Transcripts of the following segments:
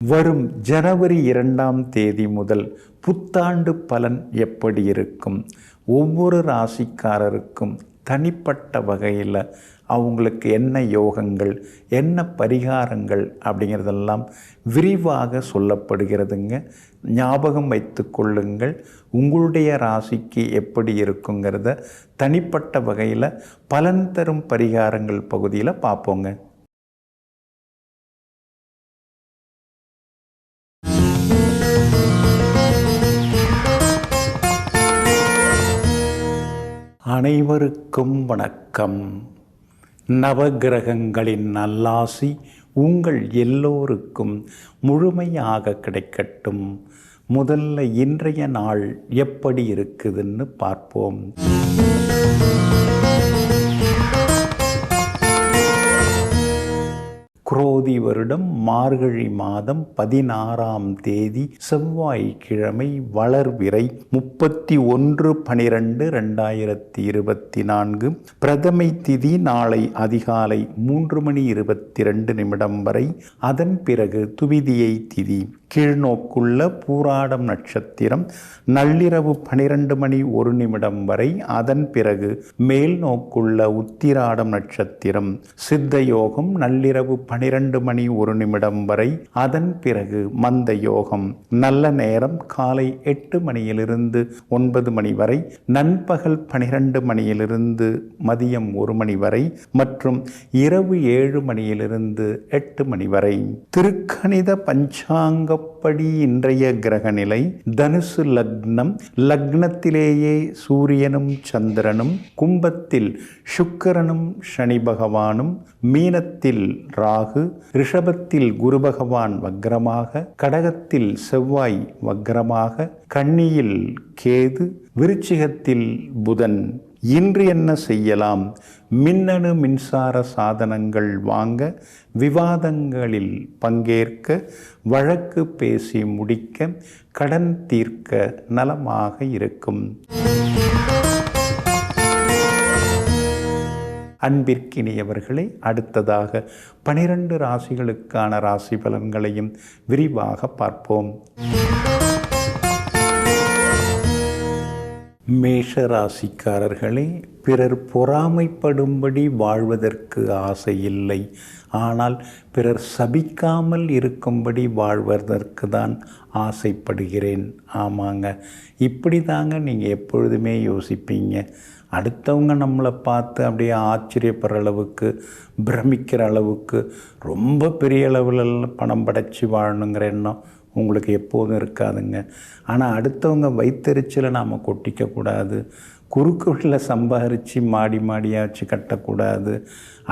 வரும் ஜனவரி 2ஆம் தேதி முதல் புத்தாண்டு பலன் எப்படி இருக்கும்? ஒவ்வொரு ராசிக்காரருக்கும் தனிப்பட்ட வகையில் அவங்களுக்கு என்ன யோகங்கள், என்ன பரிகாரங்கள் அப்படிங்கிறதெல்லாம் விரிவாக சொல்லப்படுகிறதுங்க. ஞாபகம் வைத்து கொள்ளுங்கள். உங்களுடைய ராசிக்கு எப்படி இருக்குங்கிறத தனிப்பட்ட வகையில் பலன் தரும் பரிகாரங்கள் பகுதியில் பார்ப்போங்க. அனைவருக்கும் வணக்கம். நவகிரகங்களின் நல்லாசி உங்கள் எல்லோருக்கும் முழுமையாக கிடைக்கட்டும். முதல்ல இன்றைய நாள் எப்படி இருக்குதுன்னு பார்ப்போம். குரோதி வருடம் மார்கழி மாதம் 16ஆம் தேதி செவ்வாய்க்கிழமை, வளர்விறை 31/12/2024. பிரதமை திதி நாளை அதிகாலை 3:22 வரை. அதன் பிறகு துவிதியை திதி. கீழ்நோக்குள்ள பூராடம் நட்சத்திரம் நள்ளிரவு 12:01 வரை. அதன் பிறகு மேல் நோக்குள்ள உத்திராடம் நட்சத்திரம். சித்த யோகம் நள்ளிரவு 12:01 வரை. அதன் பிறகு மந்த யோகம். நல்ல நேரம் காலை 8 மணியிலிருந்து 9 மணி வரை, நண்பகல் 12 மணியிலிருந்து மதியம் 1 மணி வரை மற்றும் இரவு 7 மணியிலிருந்து 8 மணி வரை. திருக்கணித பஞ்சாங்க படி இன்றைய கிரக நிலை: தனுசு லக்னம். லக்னத்திலேயே சூரியனும் சந்திரனும், கும்பத்தில் சுக்கிரனும் சனி பகவானும், மீனத்தில் ராகு, ரிஷபத்தில் குரு பகவான் வக்ரமாக, கடகத்தில் செவ்வாய் வக்ரமாக, கன்னியில் கேது, விருச்சிகத்தில் புதன். இன்று என்ன செய்யலாம்? மின்னணு மின்சார சாதனங்கள் வாங்க, விவாதங்களில் பங்கேற்க, வழக்கு பேசி முடிக்க, கடன் தீர்க்க நலமாக இருக்கும். அன்பிற்கினியவர்களே, அடுத்ததாக 12 ராசிகளுக்கான ராசி பலன்களையும் விரிவாக பார்ப்போம். மேஷ ராசிக்காரர்களே, பிறர் பொறாமைப்படும்படி வாழ்வதற்கு ஆசை இல்லை. ஆனால் பிறர் சபிக்காமல் இருக்கும்படி வாழ்வதற்கு தான் ஆசைப்படுகிறேன். ஆமாங்க, இப்படி தாங்க நீங்கள் எப்பொழுதுமே யோசிப்பீங்க. அடுத்தவங்க நம்மளை பார்த்து அப்படியே ஆச்சரியப்படுற அளவுக்கு, பிரமிக்கிற அளவுக்கு ரொம்ப பெரிய அளவில் பணம் படைச்சி வாழணுங்கிற எண்ணம் உங்களுக்கு எப்போதும் இருக்காதுங்க. ஆனால் அடுத்தவங்க வைத்தறிச்சலை நாம் கொட்டிக்கக்கூடாது. குறுக்குகளில் சம்பாரித்து மாடி மாடியாச்சு கட்டக்கூடாது.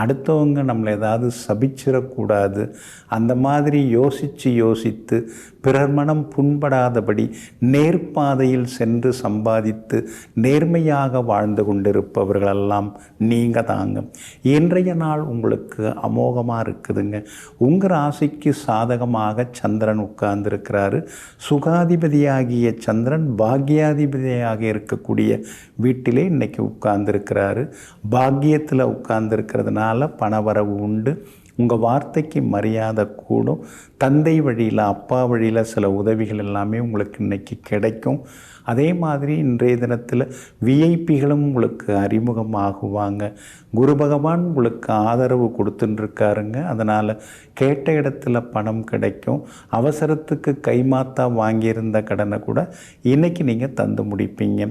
அடுத்தவங்க நம்மளை ஏதாவது சபிச்சிடக்கூடாது. அந்த மாதிரி யோசித்து பிறர் மனம் புண்படாதபடி நேர்பாதையில் சென்று சம்பாதித்து நேர்மையாக வாழ்ந்து கொண்டிருப்பவர்களெல்லாம் நீங்கள் தாங்க. இன்றைய நாள் உங்களுக்கு அமோகமாக இருக்குதுங்க. உங்கள் ராசிக்கு சாதகமாக சந்திரன் உட்கார்ந்துருக்கிறாரு. சுகாதிபதியாகிய சந்திரன் பாக்யாதிபதியாக இருக்கக்கூடிய வீட்டிலே இன்றைக்கி உட்கார்ந்துருக்கிறாரு. பாக்கியத்தில் உட்கார்ந்துருக்கிறதுனால பணவரவு உண்டு. உங்கள் வார்த்தைக்கு மரியாதை கூடும். தந்தை வழியில், அப்பா வழியில் சில உதவிகள் எல்லாமே உங்களுக்கு இன்றைக்கி கிடைக்கும். அதே மாதிரி இன்றைய தினத்தில் விஐபிகளும் உங்களுக்கு அறிமுகமாகுவாங்க. குரு பகவான் உங்களுக்கு ஆதரவு கொடுத்துட்டுருக்காருங்க. அதனால் கேட்ட இடத்துல பணம் கிடைக்கும். அவசரத்துக்கு கைமாத்தா வாங்கியிருந்த கடனை கூட இன்றைக்கி நீங்கள் தந்து முடிப்பீங்க.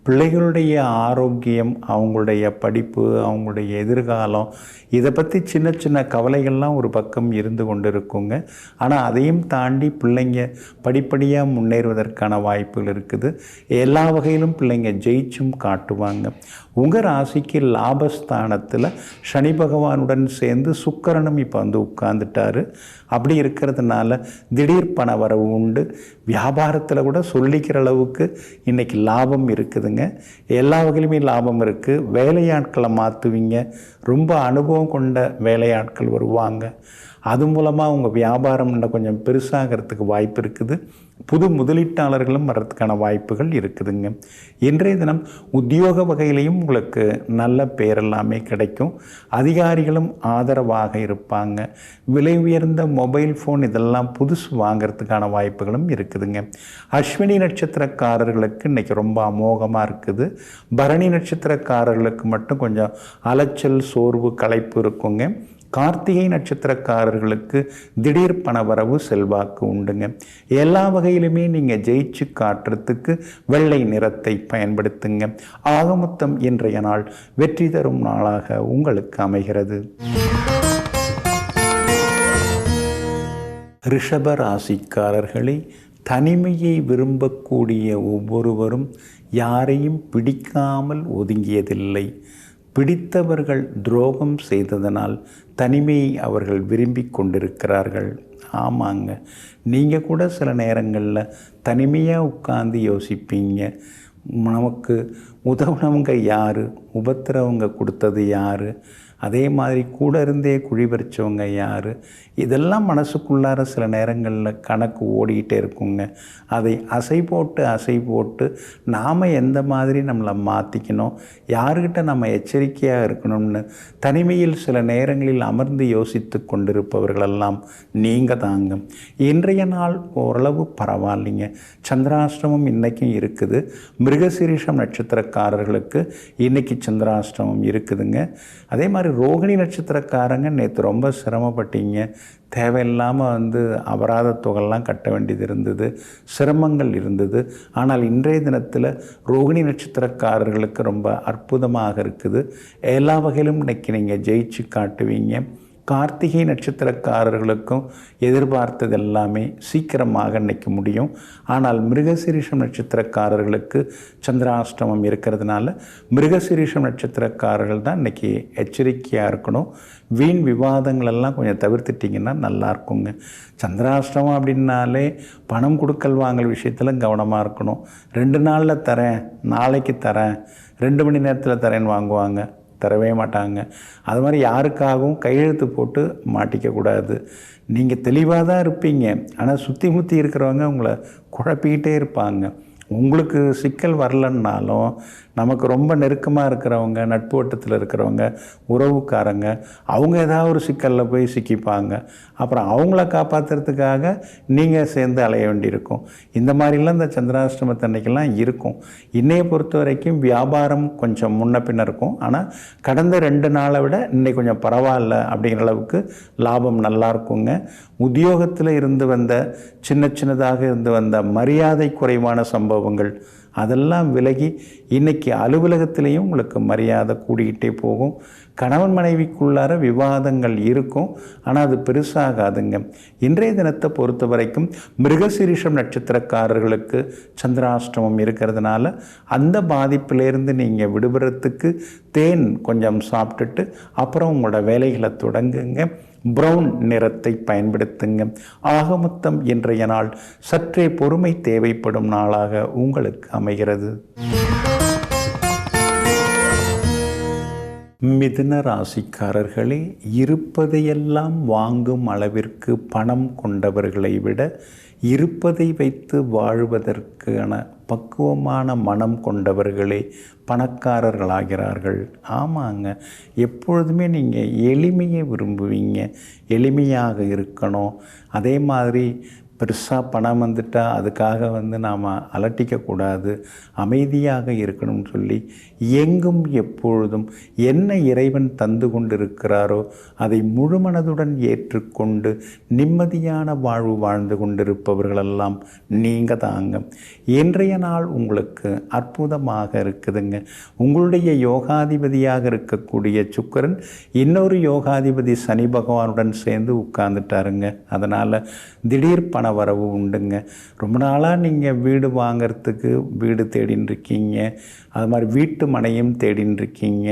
பிள்ளைகளுடைய ஆரோக்கியம், அவங்களுடைய படிப்பு, அவங்களுடைய எதிர்காலம், இதை பற்றி சின்ன சின்ன கவலைகள்லாம் ஒரு பக்கம் இருந்து கொண்டு இருக்குங்க. ஆனால் அதையும் தாண்டி பிள்ளைங்க படிப்படியாக முன்னேறுவதற்கான வாய்ப்புகள் இருக்குது. எல்லா வகையிலும் பிள்ளைங்க ஜெயிச்சும் காட்டுவாங்க. உங்கள் ராசிக்கு லாபஸ்தானத்தில் சனி பகவானுடன் சேர்ந்து சுக்கிரனும் இப்போ வந்து உட்கார்ந்துட்டாரு. அப்படி இருக்கிறதுனால திடீர் பண வரவு உண்டு. வியாபாரத்தில் கூட சொல்லிக்கிற அளவுக்கு இன்றைக்கி லாபம் இருக்குதுங்க. எல்லா வகையிலுமே லாபம் இருக்குது. வேலையாட்களை மாற்றுவீங்க. ரொம்ப அனுபவம் கொண்ட வேலையாட்கள் வருவாங்க. அது மூலமாக உங்கள் வியாபாரம் இன்னும் கொஞ்சம் பெருசாகிறதுக்கு வாய்ப்பு இருக்குது. புது முதலீட்டாளர்களும் வர்றதுக்கான வாய்ப்புகள் இருக்குதுங்க. இன்றைய தினம் உத்தியோக வகையிலையும் உங்களுக்கு நல்ல பேர் எல்லாமே கிடைக்கும். அதிகாரிகளும் ஆதரவாக இருப்பாங்க. விலை உயர்ந்த மொபைல் ஃபோன் இதெல்லாம் புதுசு வாங்கிறதுக்கான வாய்ப்புகளும் இருக்குதுங்க. அஸ்வினி நட்சத்திரக்காரர்களுக்கு இன்றைக்கி ரொம்ப அமோகமாக இருக்குது. பரணி நட்சத்திரக்காரர்களுக்கு மட்டும் கொஞ்சம் அலைச்சல், சோர்வு, களைப்பு இருக்குங்க. கார்த்திகை நட்சத்திரக்காரர்களுக்கு திடீர் பணவரவு, செல்வாக்கு உண்டுங்க. எல்லா வகையிலுமே நீங்கள் ஜெயிச்சு காட்டுறதுக்கு வெள்ளை நிறத்தை பயன்படுத்துங்க. ஆகமொத்தம் இன்றைய நாள் வெற்றி தரும் நாளாக உங்களுக்கு அமைகிறது. ரிஷப ராசிக்காரர்களே, தனிமையை விரும்பக்கூடிய ஒவ்வொருவரும் யாரையும் பிடிக்காமல் ஒதுங்கியதில்லை. பிடித்தவர்கள் துரோகம் செய்ததனால் தனிமையை அவர்கள் விரும்பி கொண்டிருக்கிறார்கள். ஆமாங்க, நீங்கள் கூட சில நேரங்களில் தனிமையாக உட்கார்ந்து யோசிப்பீங்க, நமக்கு உதவுனவங்க யார், உபத்திரவங்க கொடுத்தது யார், அதே மாதிரி கூட இருந்தே குழி பறிச்சவங்க யார், இதெல்லாம் மனசுக்குள்ளார சில நேரங்களில் கணக்கு ஓடிக்கிட்டே இருக்குங்க. அதை அசை போட்டு நாம் எந்த மாதிரி நம்மளை மாற்றிக்கணும், யாருக்கிட்ட நம்ம எச்சரிக்கையாக இருக்கணும்னு தனிமையில் சில நேரங்களில் அமர்ந்து யோசித்து கொண்டிருப்பவர்களெல்லாம் நீங்கள் தாங்க. இன்றைய நாள் ஓரளவு பரவாயில்லைங்க. சந்திராஷ்டமம் இன்றைக்கும் இருக்குது. மிருகசீரிஷம் நட்சத்திரக்காரர்களுக்கு இன்றைக்கி சந்திராஷ்டமம் இருக்குதுங்க. அதே மாதிரி ரோகிணி நட்சத்திரக்காரங்க நேற்று ரொம்ப சிரமப்பட்டீங்க. தேவையில்லாமல் அபராத தொகைலாம் கட்ட வேண்டியது இருந்தது, சிரமங்கள் இருந்தது. ஆனால் இன்றைய தினத்தில் ரோகிணி நட்சத்திரக்காரர்களுக்கு ரொம்ப அற்புதமாக இருக்குது. எல்லா வகையிலும் இன்றைக்கி நீங்கள் ஜெயிச்சு காட்டுவீங்க. கார்த்திகை நட்சத்திரக்காரர்களுக்கும் எதிர்பார்த்தது எல்லாமே சீக்கிரமாக இன்றைக்கி முடியும். ஆனால் மிருகசீரிஷம் நட்சத்திரக்காரர்களுக்கு சந்திராஷ்டமம் இருக்கிறதுனால மிருகசீரிஷம் நட்சத்திரக்காரர்கள் தான் இன்றைக்கி எச்சரிக்கையாக இருக்கணும். வீண் விவாதங்களெல்லாம் கொஞ்சம் தவிர்த்துட்டிங்கன்னா நல்லாயிருக்குங்க. சந்திராஷ்டமம் அப்படின்னாலே பணம் கொடுக்கல் வாங்கல் விஷயத்தில் கவனமாக இருக்கணும். 2 நாளில் தரேன், நாளைக்கு தரேன், 2 மணி நேரத்தில் தரேன்னு வாங்குவாங்க, தரவே மாட்டாங்க. அது மாதிரி யாருக்காகவும் கையெழுத்து போட்டு மாட்டிக்கக்கூடாது. நீங்கள் தெளிவாக தான் இருப்பீங்க, ஆனால் சுற்றி முற்றி இருக்கிறவங்க உங்களை குழப்பிக்கிட்டே இருப்பாங்க. உங்களுக்கு சிக்கல் வரலன்னாலும் நமக்கு ரொம்ப நெருக்கமாக இருக்கிறவங்க, நட்பு வட்டத்தில் இருக்கிறவங்க, உறவுக்காரங்க, அவங்க ஏதாவது ஒரு சிக்கலில் போய் சிக்கிப்பாங்க. அப்புறம் அவங்கள காப்பாற்றுறதுக்காக நீங்கள் சேர்ந்து அலைய வேண்டியிருக்கும். இந்த மாதிரிலாம் இந்த சந்திராஷ்டமத்தன்னைக்கெல்லாம் இருக்கும். இன்னையை பொறுத்த வரைக்கும் வியாபாரம் கொஞ்சம் முன்ன பின்ன இருக்கும். ஆனால் கடந்த 2 நாளை விட இன்னைக்கு கொஞ்சம் பரவாயில்ல அப்படிங்கிற அளவுக்கு லாபம் நல்லா இருக்குங்க. உத்தியோகத்தில் இருந்து வந்த சின்னதாக இருந்து வந்த மரியாதை குறைவான சம்பவங்கள் அதெல்லாம் விலகி இன்றைக்கி அலுவலகத்திலையும் உங்களுக்கு மரியாதை கூடிக்கிட்டே போகும். கணவன் மனைவிக்குள்ளார விவாதங்கள் இருக்கும், ஆனால் அது பெருசாகாதுங்க. இன்றைய தினத்தை பொறுத்த வரைக்கும் மிருகசீரிஷம் நட்சத்திரக்காரர்களுக்கு சந்திராஷ்டமம் இருக்கிறதுனால அந்த பாதிப்பிலேருந்து நீங்கள் விடுபடுறதுக்கு தேன் கொஞ்சம் சாப்பிட்டுட்டு அப்புறம் உங்களோட வேலைகளை தொடங்குங்க. ப்ரௌன் நிறத்தை பயன்படுத்துங்க. ஆகமொத்தம் இன்றைய நாள் சற்றே பொறுமை தேவைப்படும் நாளாக உங்களுக்கு அமைகிறது. மிதுன ராசிக்காரர்களே, இருப்பதையெல்லாம் வாங்கும் அளவிற்கு பணம் கொண்டவர்களை விட இருப்பதை வைத்து வாழ்வதற்கான பக்குவமான மனம் கொண்டவர்களே பணக்காரர்களாகிறார்கள். ஆமாங்க, எப்பொழுதுமே நீங்கள் எளிமையை விரும்புவீங்க, எளிமையாக இருக்கணும். அதே மாதிரி பெருசாக பணம் வந்துட்டால் அதுக்காக நாம் அலட்டிக்கக்கூடாது, அமைதியாக இருக்கணும்னு சொல்லி எங்கும் எப்பொழுதும் என்ன இறைவன் தந்து கொண்டிருக்கிறாரோ அதை முழுமனதுடன் ஏற்றுக்கொண்டு நிம்மதியான வாழ்வு வாழ்ந்து கொண்டிருப்பவர்களெல்லாம் நீங்கள் தாங்க. இன்றைய நாள் உங்களுக்கு அற்புதமாக இருக்குதுங்க. உங்களுடைய யோகாதிபதியாக இருக்கக்கூடிய சுக்கிரன் இன்னொரு யோகாதிபதி சனி பகவானுடன் சேர்ந்து உட்கார்ந்துட்டாருங்க. அதனால் திடீர் பண வரவு உண்டுங்க. ரொம்ப நாளாக நீங்கள் வீடு வாங்கிறதுக்கு வீடு தேடின்னு இருக்கீங்க, அது மாதிரி வீட்டு மனையும் தேடின்னு இருக்கீங்க.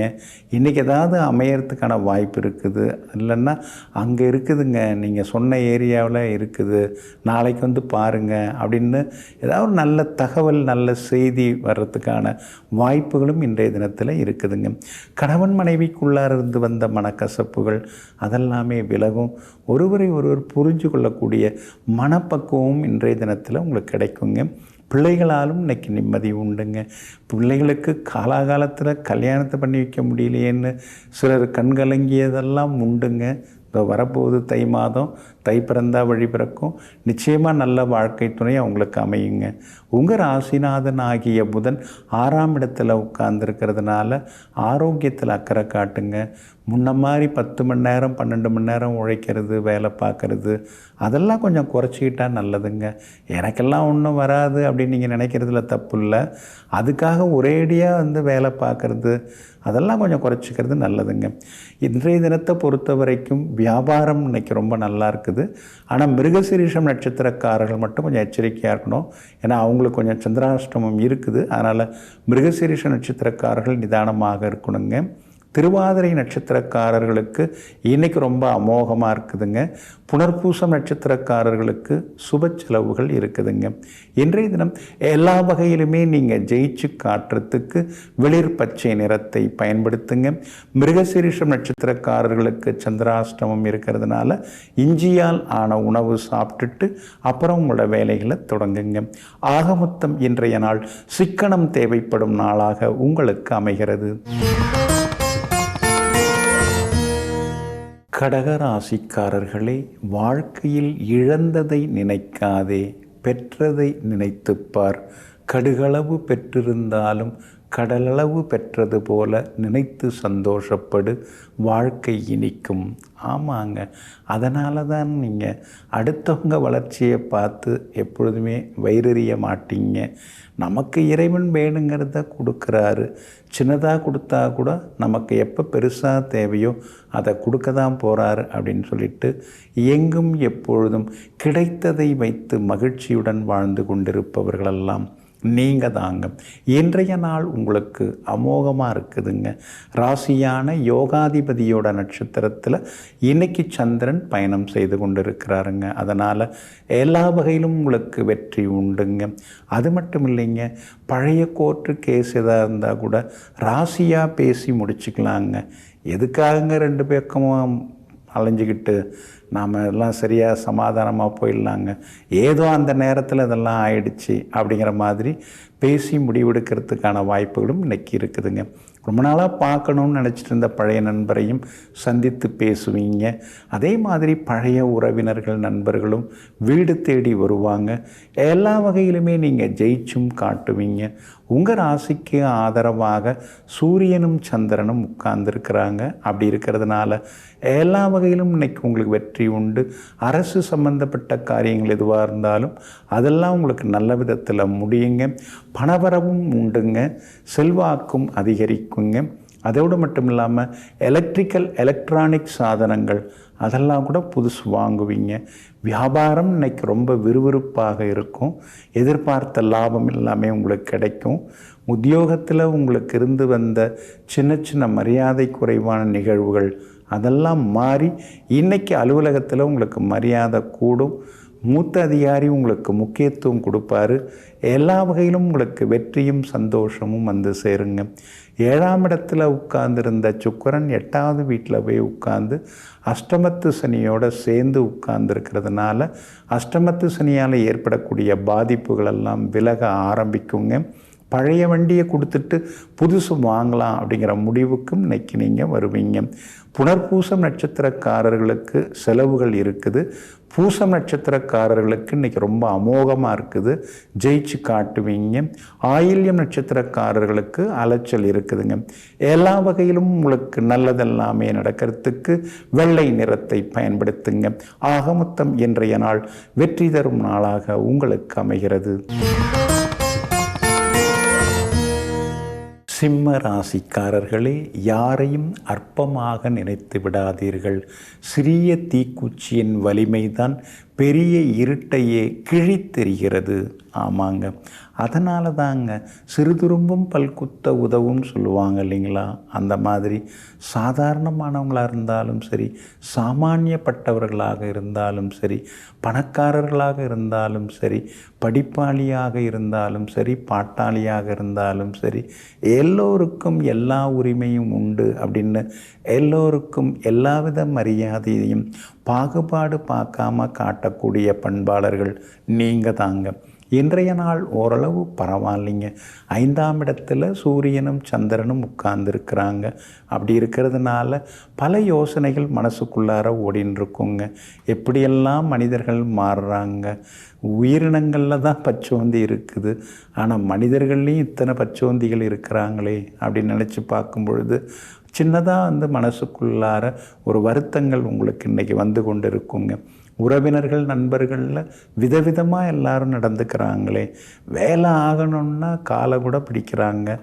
இன்றைக்கி ஏதாவது அமையறதுக்கான வாய்ப்பு இருக்குது. இல்லைன்னா அங்கே இருக்குதுங்க, நீங்கள் சொன்ன ஏரியாவில் இருக்குது, நாளைக்கு வந்து பாருங்கள் அப்படின்னு ஏதாவது ஒரு நல்ல தகவல், நல்ல செய்தி வர்றதுக்கான வாய்ப்புகளும் இன்றைய தினத்தில் இருக்குதுங்க. கணவன் மனைவிக்குள்ளார இருந்து வந்த மனக்கசப்புகள் அதெல்லாமே விலகும். ஒருவரை ஒருவர் புரிஞ்சு கொள்ளக்கூடிய மனப்பக்குவமும் இன்றைய தினத்தில் உங்களுக்கு கிடைக்குங்க. பிள்ளைகளாலும் இன்றைக்கி நிம்மதி உண்டுங்க. பிள்ளைகளுக்கு காலாகாலத்தில் கல்யாணத்தை பண்ணி வைக்க முடியலையேன்னு சிலர் கண்கலங்கியதெல்லாம் உண்டுங்க. இப்போ வரப்போகுது தை மாதம், தை பிறந்தால் வழி பிறக்கும். நிச்சயமாக நல்ல வாழ்க்கை துணை அவங்களுக்கு அமையுங்க. உங்கள் ராசிநாதன் ஆகிய புதன் 6ஆம் இடத்துல உட்கார்ந்துருக்கிறதுனால ஆரோக்கியத்தில் அக்கறை காட்டுங்க. முன்ன மாதிரி 10 மணி நேரம் 12 மணி நேரம் உழைக்கிறது, வேலை பார்க்குறது அதெல்லாம் கொஞ்சம் குறைச்சிக்கிட்டால் நல்லதுங்க. எனக்கெல்லாம் ஒன்றும் வராது அப்படின்னு நீங்கள் நினைக்கிறதுல தப்பு இல்லை. அதுக்காக ஒரேடியாக வந்து வேலை பார்க்குறது அதெல்லாம் கொஞ்சம் குறைச்சிக்கிறது நல்லதுங்க. இன்றைய தினத்தை பொறுத்த வரைக்கும் வியாபாரம் இன்றைக்கி ரொம்ப நல்லா இருக்குது. ஆனால் மிருகசீரிஷம் நட்சத்திரக்காரர்கள் மட்டும் கொஞ்சம் எச்சரிக்கையாக இருக்கணும். ஏன்னா அவங்களுக்கு கொஞ்சம் சந்திராஷ்டமம் இருக்குது. அதனால் மிருகசீரிஷ நட்சத்திரக்காரர்கள் நிதானமாக இருக்கணுங்க. திருவாதிரை நட்சத்திரக்காரர்களுக்கு இன்றைக்கி ரொம்ப அமோகமாக இருக்குதுங்க. புனர்பூசம் நட்சத்திரக்காரர்களுக்கு சுப செலவுகள் இருக்குதுங்க. இன்றைய தினம் எல்லா வகையிலுமே நீங்கள் ஜெயிச்சு காட்டுறதுக்கு வெளிர் பச்சை நிறத்தை பயன்படுத்துங்க. மிருகசீரிஷம் நட்சத்திரக்காரர்களுக்கு சந்திராஷ்டமம் இருக்கிறதுனால இஞ்சியால் ஆன உணவு சாப்பிட்டுட்டு அப்புறம் உங்களோட வேலைகளை தொடங்குங்க. ஆக மொத்தம் இன்றைய நாள் சிக்கனம் தேவைப்படும் நாளாக உங்களுக்கு அமைகிறது. கடகராசிக்காரர்களே, வாழ்க்கையில் இழந்ததை நினைக்காதே, பெற்றதை நினைத்துப்பார். கடுகளவு பெற்றிருந்தாலும் கடலளவு பெற்றது போல நினைத்து சந்தோஷப்படு, வாழ்க்கை இனிக்கும். ஆமாங்க, அதனால தான் நீங்கள் அடுத்தவங்க வளர்ச்சியை பார்த்து எப்பொழுதுமே வயிறறிய மாட்டீங்க. நமக்கு இறைவன் வேணுங்கிறத கொடுக்குறாரு. சின்னதாக கொடுத்தா கூட நமக்கு எப்போ பெருசாக தேவையோ அதை கொடுக்க தான் போகிறாரு அப்படின்னு சொல்லிட்டு எங்கும் எப்பொழுதும் கிடைத்ததை வைத்து மகிழ்ச்சியுடன் வாழ்ந்து கொண்டிருப்பவர்களெல்லாம் நீங்கள் தாங்க. இன்றைய நாள் உங்களுக்கு அமோகமாக இருக்குதுங்க. ராசியான யோகாதிபதியோட நட்சத்திரத்தில் இன்னைக்கு சந்திரன் பயணம் செய்து கொண்டிருக்கிறாருங்க. அதனால் எல்லா வகையிலும் உங்களுக்கு வெற்றி உண்டுங்க. அது மட்டும் இல்லைங்க, பழைய கோர்ட்டு கேஸ் எதாக இருந்தால் கூட ராசியாக பேசி முடிச்சுக்கலாங்க. எதுக்காகங்க 2 பக்கமும் அலைஞ்சிக்கிட்டு நாம் எல்லாம் சரியாக சமாதானமாக போயிடலாங்க. ஏதோ அந்த நேரத்தில் இதெல்லாம் ஆயிடுச்சு அப்படிங்கிற மாதிரி பேசி முடிவெடுக்கிறதுக்கான வாய்ப்புகளும் இன்றைக்கி இருக்குதுங்க. ரொம்ப நாளாக பார்க்கணுன்னு நினச்சிட்டு இருந்த பழைய நண்பரையும் சந்தித்து பேசுவீங்க. அதே மாதிரி பழைய உறவினர்கள் நண்பர்களும் வீடு தேடி வருவாங்க. எல்லா வகையிலுமே நீங்கள் ஜெயிச்சும் காட்டுவீங்க. உங்கள் ராசிக்கு ஆதரவாக சூரியனும் சந்திரனும் உட்கார்ந்துருக்கிறாங்க. அப்படி இருக்கிறதுனால எல்லா வகையிலும் இன்றைக்கி உங்களுக்கு வெற்றி உண்டு. அரசு சம்பந்தப்பட்ட காரியங்கள் எதுவாக இருந்தாலும் அதெல்லாம் உங்களுக்கு நல்ல விதத்தில் முடியுங்க. பணவரவும் உண்டுங்க. செல்வாக்கும் அதிகரிக்குங்க. அதோடு மட்டும் இல்லாமல் எலக்ட்ரானிக் சாதனங்கள் அதெல்லாம் கூட புதுசு வாங்குவீங்க. வியாபாரம் இன்றைக்கி ரொம்ப விறுவிறுப்பாக இருக்கும். எதிர்பார்த்த லாபம் எல்லாமே உங்களுக்கு கிடைக்கும். உத்தியோகத்தில் உங்களுக்கு இருந்து வந்த சின்ன சின்ன மரியாதை குறைவான நிகழ்வுகள் அதெல்லாம் மாறி இன்றைக்கி அலுவலகத்தில் உங்களுக்கு மரியாதை கூடும். மூத்த அதிகாரி உங்களுக்கு முக்கியத்துவம் கொடுப்பாரு. எல்லா வகையிலும் உங்களுக்கு வெற்றியும் சந்தோஷமும் வந்து சேருங்க. 7ஆம் இடத்துல உட்கார்ந்துருந்த சுக்கிரன் 8வது வீட்டில் போய் உட்கார்ந்து அஷ்டமத்து சனியோடு சேர்ந்து உட்கார்ந்துருக்கிறதுனால அஷ்டமத்து சனியால் ஏற்படக்கூடிய பாதிப்புகளெல்லாம் விலக ஆரம்பிக்குங்க. பழைய வண்டியை கொடுத்துட்டு புதுசு வாங்கலாம் அப்படிங்கிற முடிவுக்கும் இன்றைக்கி நீங்கள் வருவீங்க. புனர்பூசம் நட்சத்திரக்காரர்களுக்கு செலவுகள் இருக்குது. பூசம் நட்சத்திரக்காரர்களுக்கு இன்றைக்கி ரொம்ப அமோகமாக இருக்குது. ஜெயிச்சு காட்டுவீங்க. ஆயில்யம் நட்சத்திரக்காரர்களுக்கு அலைச்சல் இருக்குதுங்க. எல்லா வகையிலும் உங்களுக்கு நல்லதெல்லாமே நடக்கிறதுக்கு வெள்ளை நிறத்தை பயன்படுத்துங்க. ஆக மொத்தம் இன்றைய நாள் வெற்றி தரும் நாளாக உங்களுக்கு அமைகிறது. சிம்ம ராசிக்காரர்களே, யாரையும் அற்பமாக நினைத்து விடாதீர்கள். சிறிய தீக்குச்சியின் வலிமைதான் பெரிய இருட்டையே கிழித்தெறிகிறது. ஆமாங்க, அதனால தாங்க சிறுதுரும்பும் பல்குத்த உதவும்னு சொல்லுவாங்க இல்லைங்களா? அந்த மாதிரி சாதாரணமானவங்களாக இருந்தாலும் சரி, சாமானியப்பட்டவர்களாக இருந்தாலும் சரி, பணக்காரர்களாக இருந்தாலும் சரி, படிப்பாளியாக இருந்தாலும் சரி, பாட்டாளியாக இருந்தாலும் சரி, எல்லோருக்கும் எல்லா உரிமையும் உண்டு அப்படின்னு எல்லோருக்கும் எல்லாவித மரியாதையையும் பாகுபாடு பார்க்காம காட்டக்கூடிய பண்பாளர்கள் நீங்கள் தாங்க. இன்றைய நாள் ஓரளவு பரவாயில்லைங்க. 5ஆம் இடத்துல சூரியனும் சந்திரனும் உட்கார்ந்துருக்கிறாங்க. அப்படி இருக்கிறதுனால பல யோசனைகள் மனசுக்குள்ளார ஓடின்னு இருக்குங்க. எப்படியெல்லாம் மனிதர்கள் மாறுறாங்க. உயிரினங்களில் தான் பச்சோந்தி இருக்குது, ஆனால் மனிதர்கள்லேயும் இத்தனை பச்சோந்திகள் இருக்கிறாங்களே அப்படின்னு நினச்சி பார்க்கும் பொழுது சின்னதாக மனசுக்குள்ளார ஒரு வருத்தங்கள் உங்களுக்கு இன்றைக்கி வந்து கொண்டு இருக்குங்க. உறவினர்கள் நண்பர்களில் விதவிதமாக எல்லாரும் நடந்துக்கிறாங்களே. வேலை ஆகணும்னா காலை கூட பிடிக்கிறாங்க,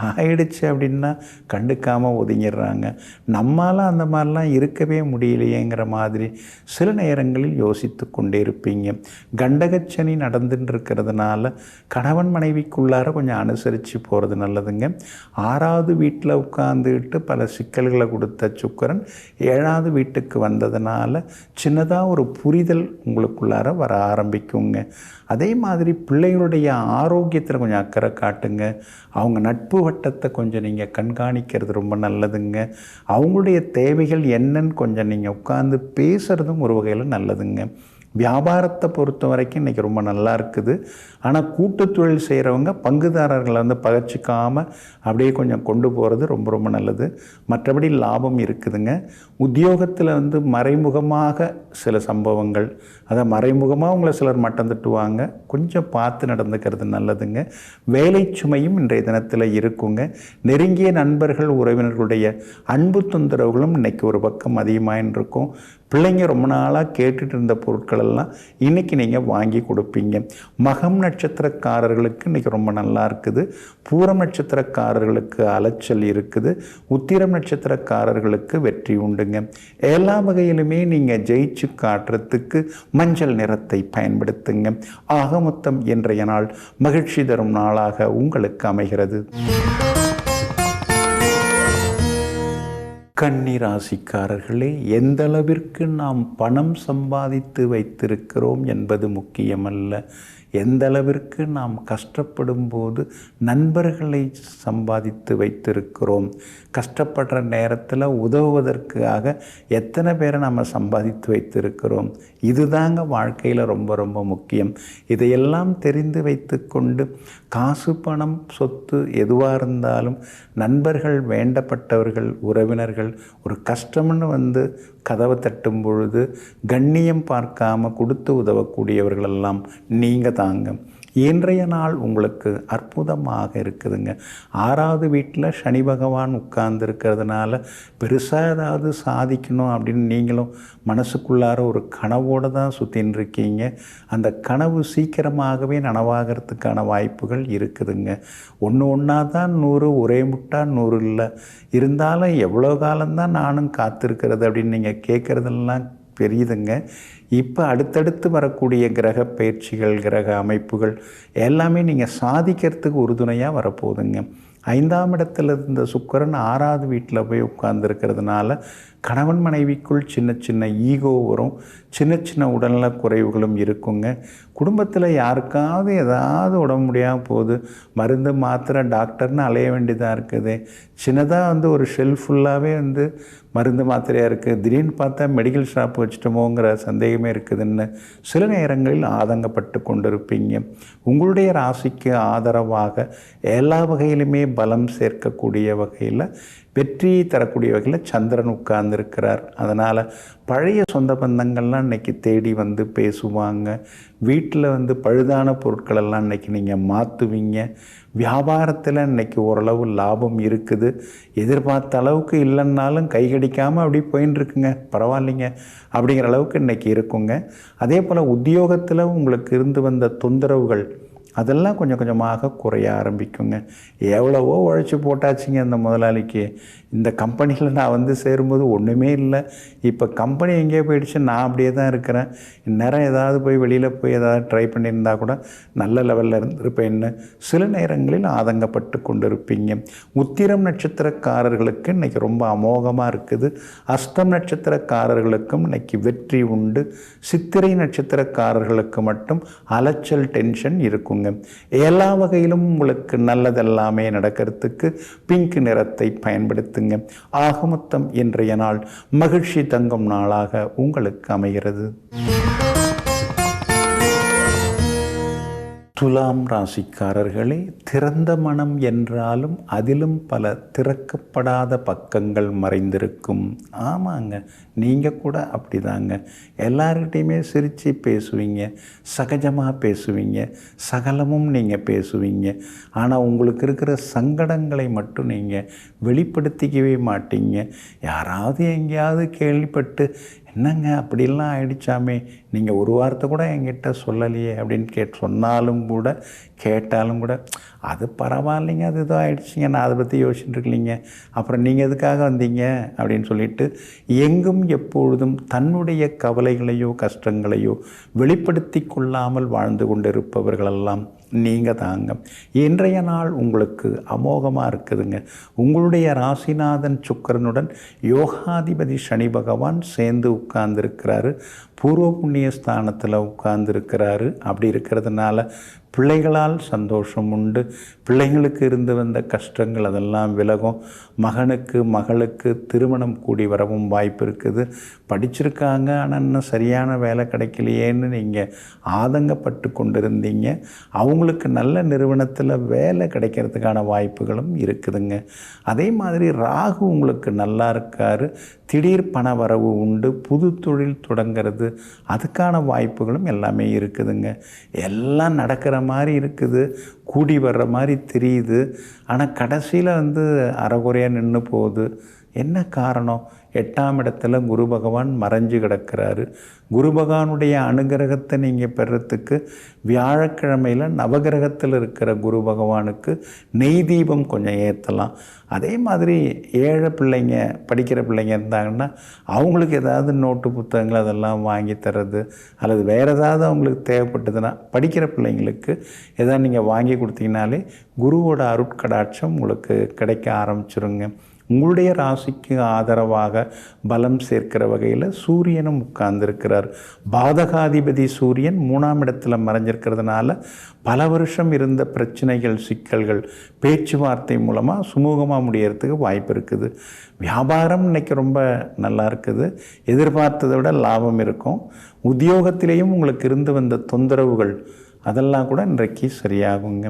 ஆயிடுச்சு அப்படின்னா கண்டுக்காமல் ஒதுங்கிடுறாங்க. நம்மளால் அந்த மாதிரிலாம் இருக்கவே முடியலையேங்கிற மாதிரி சில நேரங்களில் யோசித்து கொண்டே இருப்பீங்க. கண்டகச்சனி நடந்துட்டு இருக்கிறதுனால கணவன் மனைவிக்குள்ளார கொஞ்சம் அனுசரித்து போகிறது நல்லதுங்க. 6வது வீட்டில் உட்கார்ந்துக்கிட்டு பல சிக்கல்களை கொடுத்த சுக்கிரன் 7வது வீட்டுக்கு வந்ததுனால சின்னதாக ஒரு புரிதல் உங்களுக்குள்ளார வர ஆரம்பிக்குங்க. அதே மாதிரி பிள்ளைகளுடைய ஆரோக்கியத்தில் கொஞ்சம் அக்கறை காட்டுங்க. அவங்க நட்பு வட்டத்தை கொஞ்சம் நீங்கள் கண்காணிக்கிறது ரொம்ப நல்லதுங்க. அவங்களுடைய தேவைகள் என்னன்னு கொஞ்சம் நீங்கள் உட்கார்ந்து பேசுகிறதும் ஒரு வகையில் நல்லதுங்க. வியாபாரத்தை பொறுத்த வரைக்கும் இன்றைக்கி ரொம்ப நல்லா இருக்குது. ஆனால் கூட்டு தொழில் செய்கிறவங்க பங்குதாரர்களை பகச்சிக்காமல் அப்படியே கொஞ்சம் கொண்டு போகிறது ரொம்ப ரொம்ப நல்லது. மற்றபடி லாபம் இருக்குதுங்க. உத்தியோகத்தில் மறைமுகமாக சில சம்பவங்கள், அதை மறைமுகமாக உங்களை சிலர் மட்டம் தட்டுவாங்க. கொஞ்சம் பார்த்து நடந்துக்கிறது நல்லதுங்க. வேலை சுமையும் இன்றைய தினத்தில் இருக்குங்க. நெருங்கிய நண்பர்கள் உறவினர்களுடைய அன்பு தொந்தரவுகளும் இன்றைக்கி ஒரு பக்கம் அதிகமாக இருக்கும். பிள்ளைங்க ரொம்ப நாளாக கேட்டுட்டு இருந்த பொருட்களெல்லாம் இன்றைக்கி நீங்கள் வாங்கி கொடுப்பீங்க. மகம் நட்சத்திரக்காரர்களுக்கு இன்றைக்கி ரொம்ப நல்லா இருக்குது. பூரம் நட்சத்திரக்காரர்களுக்கு அலைச்சல் இருக்குது. உத்திரம் நட்சத்திரக்காரர்களுக்கு வெற்றி உண்டுங்க. எல்லா வகையிலுமே நீங்கள் ஜெயிச்சு காட்டுறதுக்கு மஞ்சள் நிறத்தை பயன்படுத்துங்க. ஆக மொத்தம் இன்றைய நாள் மகிழ்ச்சி தரும் நாளாக உங்களுக்கு அமைகிறது. கன்னி ராசிக்காரர்களே, எந்த அளவிற்கு நாம் பணம் சம்பாதித்து வைத்திருக்கிறோம் என்பது முக்கியமல்ல. எந்த அளவிற்கு நாம் கஷ்டப்படும் போது நண்பர்களை சம்பாதித்து வைத்திருக்கிறோம். கஷ்டப்படுற நேரத்தில் உதவுவதற்காக எத்தனை பேரை நம்ம சம்பாதித்து வைத்திருக்கிறோம். இதுதாங்க வாழ்க்கையில் ரொம்ப ரொம்ப முக்கியம். இதையெல்லாம் தெரிந்து வைத்து கொண்டு காசு பணம் சொத்து எதுவாக இருந்தாலும் நண்பர்கள், வேண்டப்பட்டவர்கள், உறவினர்கள் ஒரு கஷ்டம்னு கதவை தட்டும் பொழுது கண்ணியம் பார்க்காம கொடுத்து உதவக்கூடியவர்களெல்லாம் நீங்கள் தாங்க. இன்றைய நாள் உங்களுக்கு அற்புதமாக இருக்குதுங்க. 6வது வீட்டில் சனி பகவான் உட்கார்ந்து இருக்கிறதுனால பெருசாக ஏதாவது சாதிக்கணும் அப்படின்னு நீங்களும் மனசுக்குள்ளார ஒரு கனவோடு தான் சுற்றின்னு இருக்கீங்க. அந்த கனவு சீக்கிரமாகவே நனவாகிறதுக்கான வாய்ப்புகள் இருக்குதுங்க. ஒன்று ஒன்றா தான் 100, ஒரே முட்டா 100 இல்லை. இருந்தாலும் எவ்வளோ காலம்தான் நானும் காத்திருக்கிறது அப்படின்னு நீங்கள் கேட்குறதெல்லாம் பெரியதுங்க. இப்போ அடுத்தடுத்து வரக்கூடிய கிரக பயிற்சிகள், கிரக அமைப்புகள் எல்லாமே நீங்கள் சாதிக்கிறதுக்கு உறுதுணையாக வரப்போகுதுங்க. 5ஆம் இடத்துல இருந்த சுக்கிரன் 6வது வீட்டில் போய் உட்கார்ந்துருக்கிறதுனால கணவன் மனைவிக்குள் சின்ன சின்ன ஈகோ வரும். சின்ன சின்ன உடல்நல குறைவுகளும் இருக்குங்க. குடும்பத்தில் யாருக்காவது ஏதாவது உடம்பு முடியாமல் போகுது, மருந்து மாத்திரை டாக்டர்னு அலைய வேண்டியதாக இருக்குது. சின்னதாக ஒரு ஷெல்ஃப் ஃபுல்லாகவே மருந்து மாத்திரையாக இருக்குது. திடீர்னு பார்த்தா மெடிக்கல் ஷாப் வச்சுட்டோமோங்கிற சந்தேகமே இருக்குதுன்னு சில நேரங்களில் ஆதங்கப்பட்டு கொண்டிருப்பீங்க. உங்களுடைய ராசிக்கு ஆதரவாக எல்லா வகையிலுமே பலம் சேர்க்கக்கூடிய வகையில், வெற்றியை தரக்கூடிய வகையில் சந்திரன் உட்கார்ந்துருக்கிறார். அதனால் பழைய சொந்த பந்தங்கள்லாம் இன்றைக்கி தேடி பேசுவாங்க. வீட்டில் பழுதான பொருட்களெல்லாம் இன்றைக்கி நீங்கள் மாற்றுவீங்க. வியாபாரத்தில் இன்றைக்கி ஓரளவு லாபம் இருக்குது. எதிர்பார்த்த அளவுக்கு இல்லைன்னாலும் கை கடிக்காமல் அப்படி போயின்னு இருக்குங்க, பரவாயில்லைங்க அப்படிங்கிற அளவுக்கு இன்றைக்கி இருக்குங்க. அதே போல் உத்தியோகத்தில் உங்களுக்கு இருந்து வந்த தொந்தரவுகள் அதெல்லாம் கொஞ்சம் கொஞ்சமாக குறைய ஆரம்பிக்குங்க. எவ்வளவோ உழைச்சி போட்டாச்சுங்க அந்த முதலாளிக்கு. இந்த கம்பெனியில் நான் வந்து சேரும்போது ஒன்றுமே இல்லை, இப்போ கம்பெனி எங்கேயோ போயிடுச்சு, நான் அப்படியே தான் இருக்கிறேன். இந்நேரம் ஏதாவது போய் வெளியில் போய் ஏதாவது ட்ரை பண்ணியிருந்தா கூட நல்ல லெவலில் இருந்திருப்பேன்னு சில நேரங்களில் ஆதங்கப்பட்டு கொண்டு இருப்பீங்க. உத்திரம் நட்சத்திரக்காரர்களுக்கு இன்றைக்கி ரொம்ப அமோகமாக இருக்குது. அஸ்தம் நட்சத்திரக்காரர்களுக்கும் இன்றைக்கி வெற்றி உண்டு. சித்திரை நட்சத்திரக்காரர்களுக்கு மட்டும் அலைச்சல், டென்ஷன் இருக்குங்க. எல்லா வகையிலும் உங்களுக்கு நல்லதெல்லாமே நடக்கிறதுக்கு பிங்க் நிறத்தை பயன்படுத்துங்க. ஆக மொத்தம் இன்றைய நாள் மகிழ்ச்சி தங்கும் நாளாக உங்களுக்கு அமைகிறது. துலாம் ராசிக்காரர்களே, திறந்த மனம் என்றாலும் அதிலும் பல திறக்கப்படாத பக்கங்கள் மறைந்திருக்கும். ஆமாங்க, நீங்கள் கூட அப்படிதாங்க. எல்லார்கிட்டையுமே சிரித்து பேசுவீங்க, சகஜமாக பேசுவீங்க, சகலமும் நீங்கள் பேசுவீங்க. ஆனால் உங்களுக்கு இருக்கிற சங்கடங்களை மட்டும் நீங்கள் வெளிப்படுத்திக்கவே மாட்டீங்க. யாராவது எங்கேயாவது கேள்விப்பட்டு என்னங்க அப்படிலாம் ஆயிடுச்சாமே, நீங்கள் ஒரு வார்த்தை கூட என்கிட்ட சொல்லலையே அப்படின்னு சொன்னாலும் கூட கேட்டாலும் கூட அது பரவாயில்லைங்க, அது ஏதோ ஆயிடுச்சிங்க, நான் அதை பற்றி யோசிச்சுட்டு இருக்கலைங்க, அப்புறம் நீங்கள் எதுக்காக வந்தீங்க அப்படின்னு சொல்லிட்டு எங்கும் எப்பொழுதும் தன்னுடைய கவலைகளையோ கஷ்டங்களையோ வெளிப்படுத்தி கொள்ளாமல் வாழ்ந்து கொண்டிருப்பவர்களெல்லாம் நீங்கள் தாங்க. இன்றைய நாள் உங்களுக்கு அமோகமாக இருக்குதுங்க. உங்களுடைய ராசிநாதன் சுக்கிரனுடன் யோகாதிபதி சனி பகவான் சேர்ந்து உட்கார்ந்துருக்கிறாரு. பூர்வ புண்ணிய ஸ்தானத்தில் உட்கார்ந்துருக்கிறாரு. அப்படி இருக்கிறதுனால பிள்ளைகளால் சந்தோஷம் உண்டு. பிள்ளைங்களுக்கு இருந்து வந்த கஷ்டங்கள் அதெல்லாம் விலகும். மகனுக்கு மகளுக்கு திருமணம் கூடி வரவும் வாய்ப்பு இருக்குது. படிச்சிருக்காங்க, ஆனால் இன்னும் சரியான வேலை கிடைக்கலையேன்னு நீங்கள் ஆதங்கப்பட்டு கொண்டிருந்தீங்க. அவங்களுக்கு நல்ல நிறுவனத்தில் வேலை கிடைக்கிறதுக்கான வாய்ப்புகளும் இருக்குதுங்க. அதே மாதிரி ராகு உங்களுக்கு நல்லா இருக்கார். திடீர் பண வரவு உண்டு. புது தொழில் தொடங்கிறது, அதுக்கான வாய்ப்புகளும் எல்லாமே இருக்குதுங்க. எல்லாம் நடக்கிற மாதிரி இருக்குது, கூடி வர்ற மாதிரி தெரியுது. ஆனால் கடைசியில் வந்து அரைகுறையாக நின்று போகுது. என்ன காரணம்? 8ஆம் இடத்துல குரு பகவான் மறைஞ்சு கிடக்கிறாரு. குரு பகவானுடைய அனுகிரகத்தை நீங்கள் பெறத்துக்கு வியாழக்கிழமையில் நவகிரகத்தில் இருக்கிற குரு பகவானுக்கு நெய் தீபம் கொஞ்சம் ஏற்றலாம். அதே மாதிரி ஏழை பிள்ளைங்க, படிக்கிற பிள்ளைங்க இருந்தாங்கன்னா அவங்களுக்கு ஏதாவது நோட்டு புத்தகங்கள் அதெல்லாம் வாங்கி தர்றது, அல்லது வேறு ஏதாவது அவங்களுக்கு தேவைப்பட்டதுன்னா படிக்கிற பிள்ளைங்களுக்கு எதாவது நீங்கள் வாங்கி கொடுத்தீங்கனாலே குருவோட அருட்கடாட்சம் உங்களுக்கு கிடைக்க ஆரம்பிச்சிருங்க. உங்களுடைய ராசிக்கு ஆதரவாக பலம் சேர்க்கிற வகையில் சூரியனும் உட்கார்ந்துருக்கிறார். பாதகாதிபதி சூரியன் 3ஆம் இடத்துல மறைஞ்சிருக்கிறதுனால பல வருஷம் இருந்த பிரச்சனைகள், சிக்கல்கள் பேச்சுவார்த்தை மூலமாக சுமூகமாக முடியறதுக்கு வாய்ப்பு இருக்குது. வியாபாரம் இன்றைக்கி ரொம்ப நல்லா இருக்குது. எதிர்பார்த்ததை விட லாபம் இருக்கும். உத்தியோகத்திலேயும் உங்களுக்கு இருந்து வந்த தொந்தரவுகள் அதெல்லாம் கூட இன்றைக்கு சரியாகுங்க.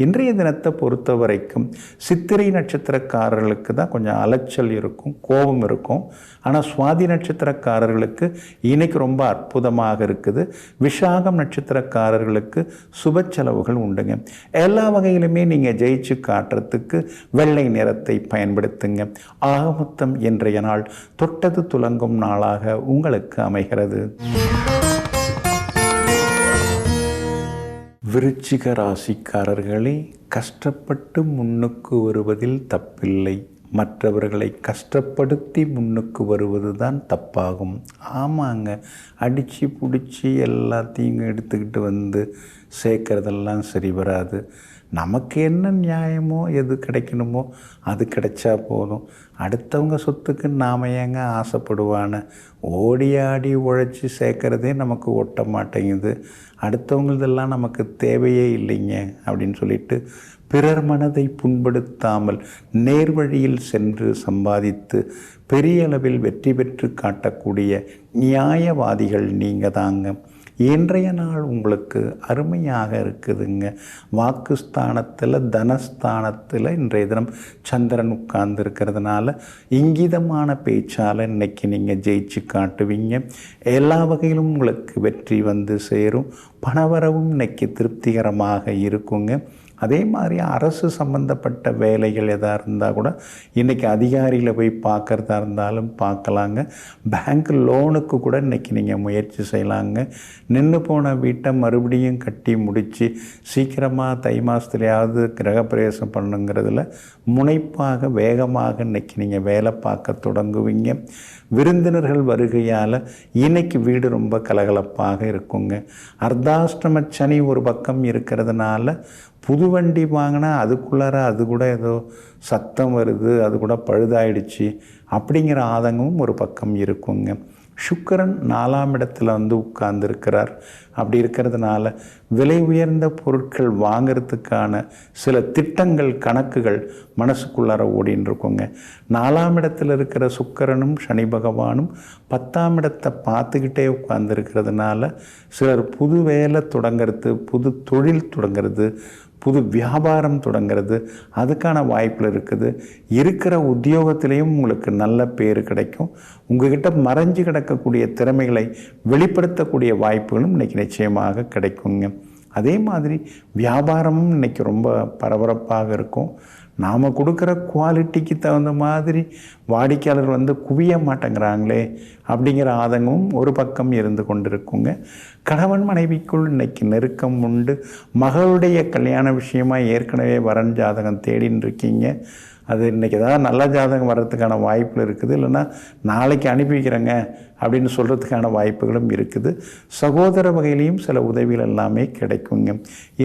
இன்றைய தினத்தை பொறுத்த வரைக்கும் சித்திரை நட்சத்திரக்காரர்களுக்கு தான் கொஞ்சம் அலைச்சல் இருக்கும், கோபம் இருக்கும். ஆனால் சுவாதி நட்சத்திரக்காரர்களுக்கு இன்னைக்கு ரொம்ப அற்புதமாக இருக்குது. விசாகம் நட்சத்திரக்காரர்களுக்கு சுப செலவுகள் உண்டுங்க. எல்லா வகையிலுமே நீங்கள் ஜெயிச்சு காட்டுறதுக்கு வெள்ளை நிறத்தை பயன்படுத்துங்க. ஆக மொத்தம் இன்றைய நாள் தொட்டது துலங்கும் நாளாக உங்களுக்கு அமைகிறது. விருச்சிக ராசிக்காரர்களே, கஷ்டப்பட்டு முன்னுக்கு வருவதில் தப்பில்லை. மற்றவர்களை கஷ்டப்படுத்தி முன்னுக்கு வருவது தான் தப்பாகும். ஆமாங்க, அடித்து பிடிச்சி எல்லாத்தையும் எடுத்துக்கிட்டு வந்து சேர்க்கறதெல்லாம் சரி வராது. நமக்கு என்ன நியாயமோ எது கிடைக்கணுமோ அது கிடைச்சா போதும். அடுத்தவங்க சொத்துக்கு நாம் ஏங்க ஆசைப்படுவான? ஓடி ஆடி உழைச்சி சேர்க்கறதே நமக்கு ஒட்ட மாட்டேங்குது. அடுத்தவங்களதெல்லாம் நமக்கு தேவையே இல்லைங்க அப்படின்னு சொல்லிட்டு பிறர் மனதை புண்படுத்தாமல் நேர்வழியில் சென்று சம்பாதித்து பெரிய அளவில் வெற்றி பெற்று காட்டக்கூடிய நியாயவாதிகள் நீங்கள் தாங்க. இன்றைய நாள் உங்களுக்கு அருமையாக இருக்குதுங்க. வாக்குஸ்தானத்தில், தனஸ்தானத்தில் இன்றைய தினம் சந்திரன் உட்கார்ந்து இருக்கிறதுனால இங்கிதமான பேச்சால் இன்றைக்கி நீங்கள் ஜெயிச்சு காட்டுவீங்க. எல்லா வகையிலும் உங்களுக்கு வெற்றி வந்து சேரும். பணவரவும் இன்றைக்கி திருப்திகரமாக இருக்குங்க. அதே மாதிரி அரசு சம்மந்தப்பட்ட வேலைகள் எதாக இருந்தால் கூட இன்றைக்கி அதிகாரிகளை போய் பார்க்குறதா இருந்தாலும் பார்க்கலாங்க. பேங்க் லோனுக்கு கூட இன்றைக்கி நீங்கள் முயற்சி செய்யலாங்க. நின்று போன வீட்டை மறுபடியும் கட்டி முடித்து சீக்கிரமாக தை மாதத்துலையாவது கிரகப்பிரவேசம் பண்ணுங்கிறதுல முனைப்பாக வேகமாக இன்றைக்கி நீங்கள் வேலை பார்க்க தொடங்குவீங்க. விருந்தினர்கள் வருகையால் இன்னைக்கு வீடு ரொம்ப கலகலப்பாக இருக்குங்க. அர்த்தாஷ்டம சனி ஒரு பக்கம் இருக்கிறதுனால புது வண்டி வாங்கினா அதுக்குள்ளார அது கூட ஏதோ சத்தம் வருது, அது கூட பழுதாயிடுச்சு அப்படிங்கிற ஆதங்கமும் ஒரு பக்கம் இருக்குங்க. சுக்கிரன் 4ஆம் இடத்துல உட்கார்ந்துருக்கிறார். அப்படி இருக்கிறதுனால விலை உயர்ந்த பொருட்கள் வாங்கிறதுக்கான சில திட்டங்கள் கணக்குகள் மனசுக்குள்ளார ஓடின்னு இருக்குங்க. 4ஆம் இடத்துல இருக்கிற சுக்கிரனும் சனி பகவானும் 10ஆம் இடத்தை பார்த்துக்கிட்டே உட்கார்ந்துருக்கிறதுனால சிலர் புது வேலை தொடங்கிறது, புது தொழில் தொடங்கிறது, புது வியாபாரம் தொடங்கிறது அதுக்கான வாய்ப்பில் இருக்குது. இருக்கிற உத்தியோகத்திலையும் உங்களுக்கு நல்ல பேர் கிடைக்கும். உங்கள்கிட்ட மறைஞ்சு கிடக்கக்கூடிய திறமைகளை வெளிப்படுத்தக்கூடிய வாய்ப்புகளும் இன்றைக்கி நிச்சயமாக கிடைக்குங்க. அதே மாதிரி வியாபாரமும் இன்றைக்கி ரொம்ப பரபரப்பாக இருக்கும். நாம் கொடுக்குற குவாலிட்டிக்கு தகுந்த மாதிரி வாடிக்கையாளர் குவிய மாட்டேங்கிறாங்களே அப்படிங்கிற ஆதங்கமும் ஒரு பக்கம் இருந்து கொண்டிருக்குங்க. கணவன் மனைவிக்குள் இன்றைக்கி நெருக்கம் உண்டு. மகளுடைய கல்யாண விஷயமாக ஏற்கனவே வரன் ஜாதகம் தேடின்னு இருக்கீங்க. அது இன்றைக்கி ஏதாவது நல்ல ஜாதகம் வர்றதுக்கான வாய்ப்புகள் இருக்குது. இல்லைன்னா நாளைக்கு அனுப்பி வைக்கிறேங்க அப்படின்னு சொல்கிறதுக்கான வாய்ப்புகளும் இருக்குது. சகோதர வகையிலையும் சில உதவிகள் எல்லாமே கிடைக்குங்க.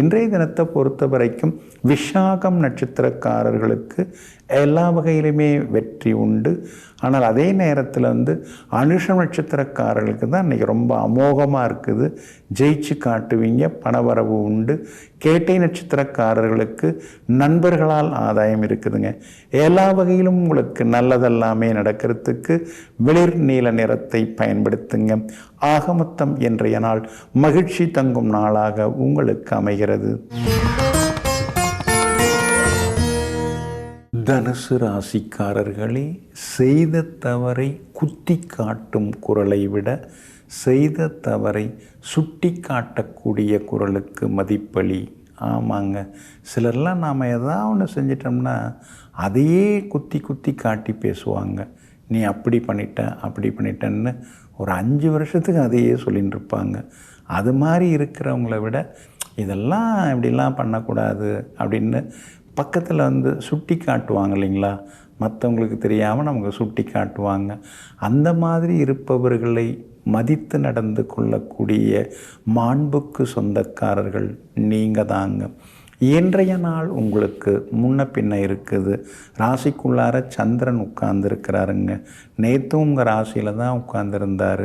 இன்றைய தினத்தை பொறுத்த வரைக்கும் விஷாகம் நட்சத்திரக்காரர்களுக்கு எல்லா வகையிலுமே வெற்றி உண்டு. ஆனால் அதே நேரத்தில் அனுஷம் நட்சத்திரக்காரர்களுக்கு தான் இன்றைக்கி ரொம்ப அமோகமாக இருக்குது. ஜெயிச்சு காட்டுவீங்க, பணவரவு உண்டு. கேட்டை நட்சத்திரக்காரர்களுக்கு நண்பர்களால் ஆதாயம் இருக்குதுங்க. எல்லா வகையிலும் உங்களுக்கு நல்லதெல்லாமே நடக்கிறதுக்கு வெளிர் நீல நிறத்தை பயன்படுத்துங்க. ஆக மொத்தம் இன்றைய நாள் மகிழ்ச்சி தங்கும் நாளாக உங்களுக்கு அமைகிறது. தனுசு ராசிக்காரர்களே, செய்த தவறை குத்தி காட்டும் குரலை விட செய்த தவறை சுட்டி காட்டக்கூடிய குரலுக்கு மதிப்பளி. ஆமாங்க, சிலர்லாம் நாம் எதாவது ஒன்று செஞ்சிட்டோம்னா அதையே குத்தி குத்தி காட்டி பேசுவாங்க. நீ அப்படி பண்ணிட்ட அப்படி பண்ணிட்டேன்னு ஒரு 5 வருஷத்துக்கு அதையே சொல்லின்னு இருப்பாங்க. அது மாதிரி இருக்கிறவங்கள விட இதெல்லாம் இப்படிலாம் பண்ணக்கூடாது அப்படின்னு பக்கத்தில் சுட்டி காட்டுவாங்க இல்லைங்களா, மற்றவங்களுக்கு தெரியாமல் நமக்கு சுட்டி காட்டுவாங்க. அந்த மாதிரி இருப்பவர்களை மதித்து நடந்து கொள்ளக்கூடிய மாண்புக்கு சொந்தக்காரர்கள் நீங்கள் தாங்க. இன்றைய நாள் உங்களுக்கு முன்ன பின்ன இருக்குது. ராசிக்குள்ளார சந்திரன் உட்கார்ந்துருக்கிறாருங்க. நேற்றும் உங்கள் ராசியில் தான் உட்கார்ந்துருந்தார்,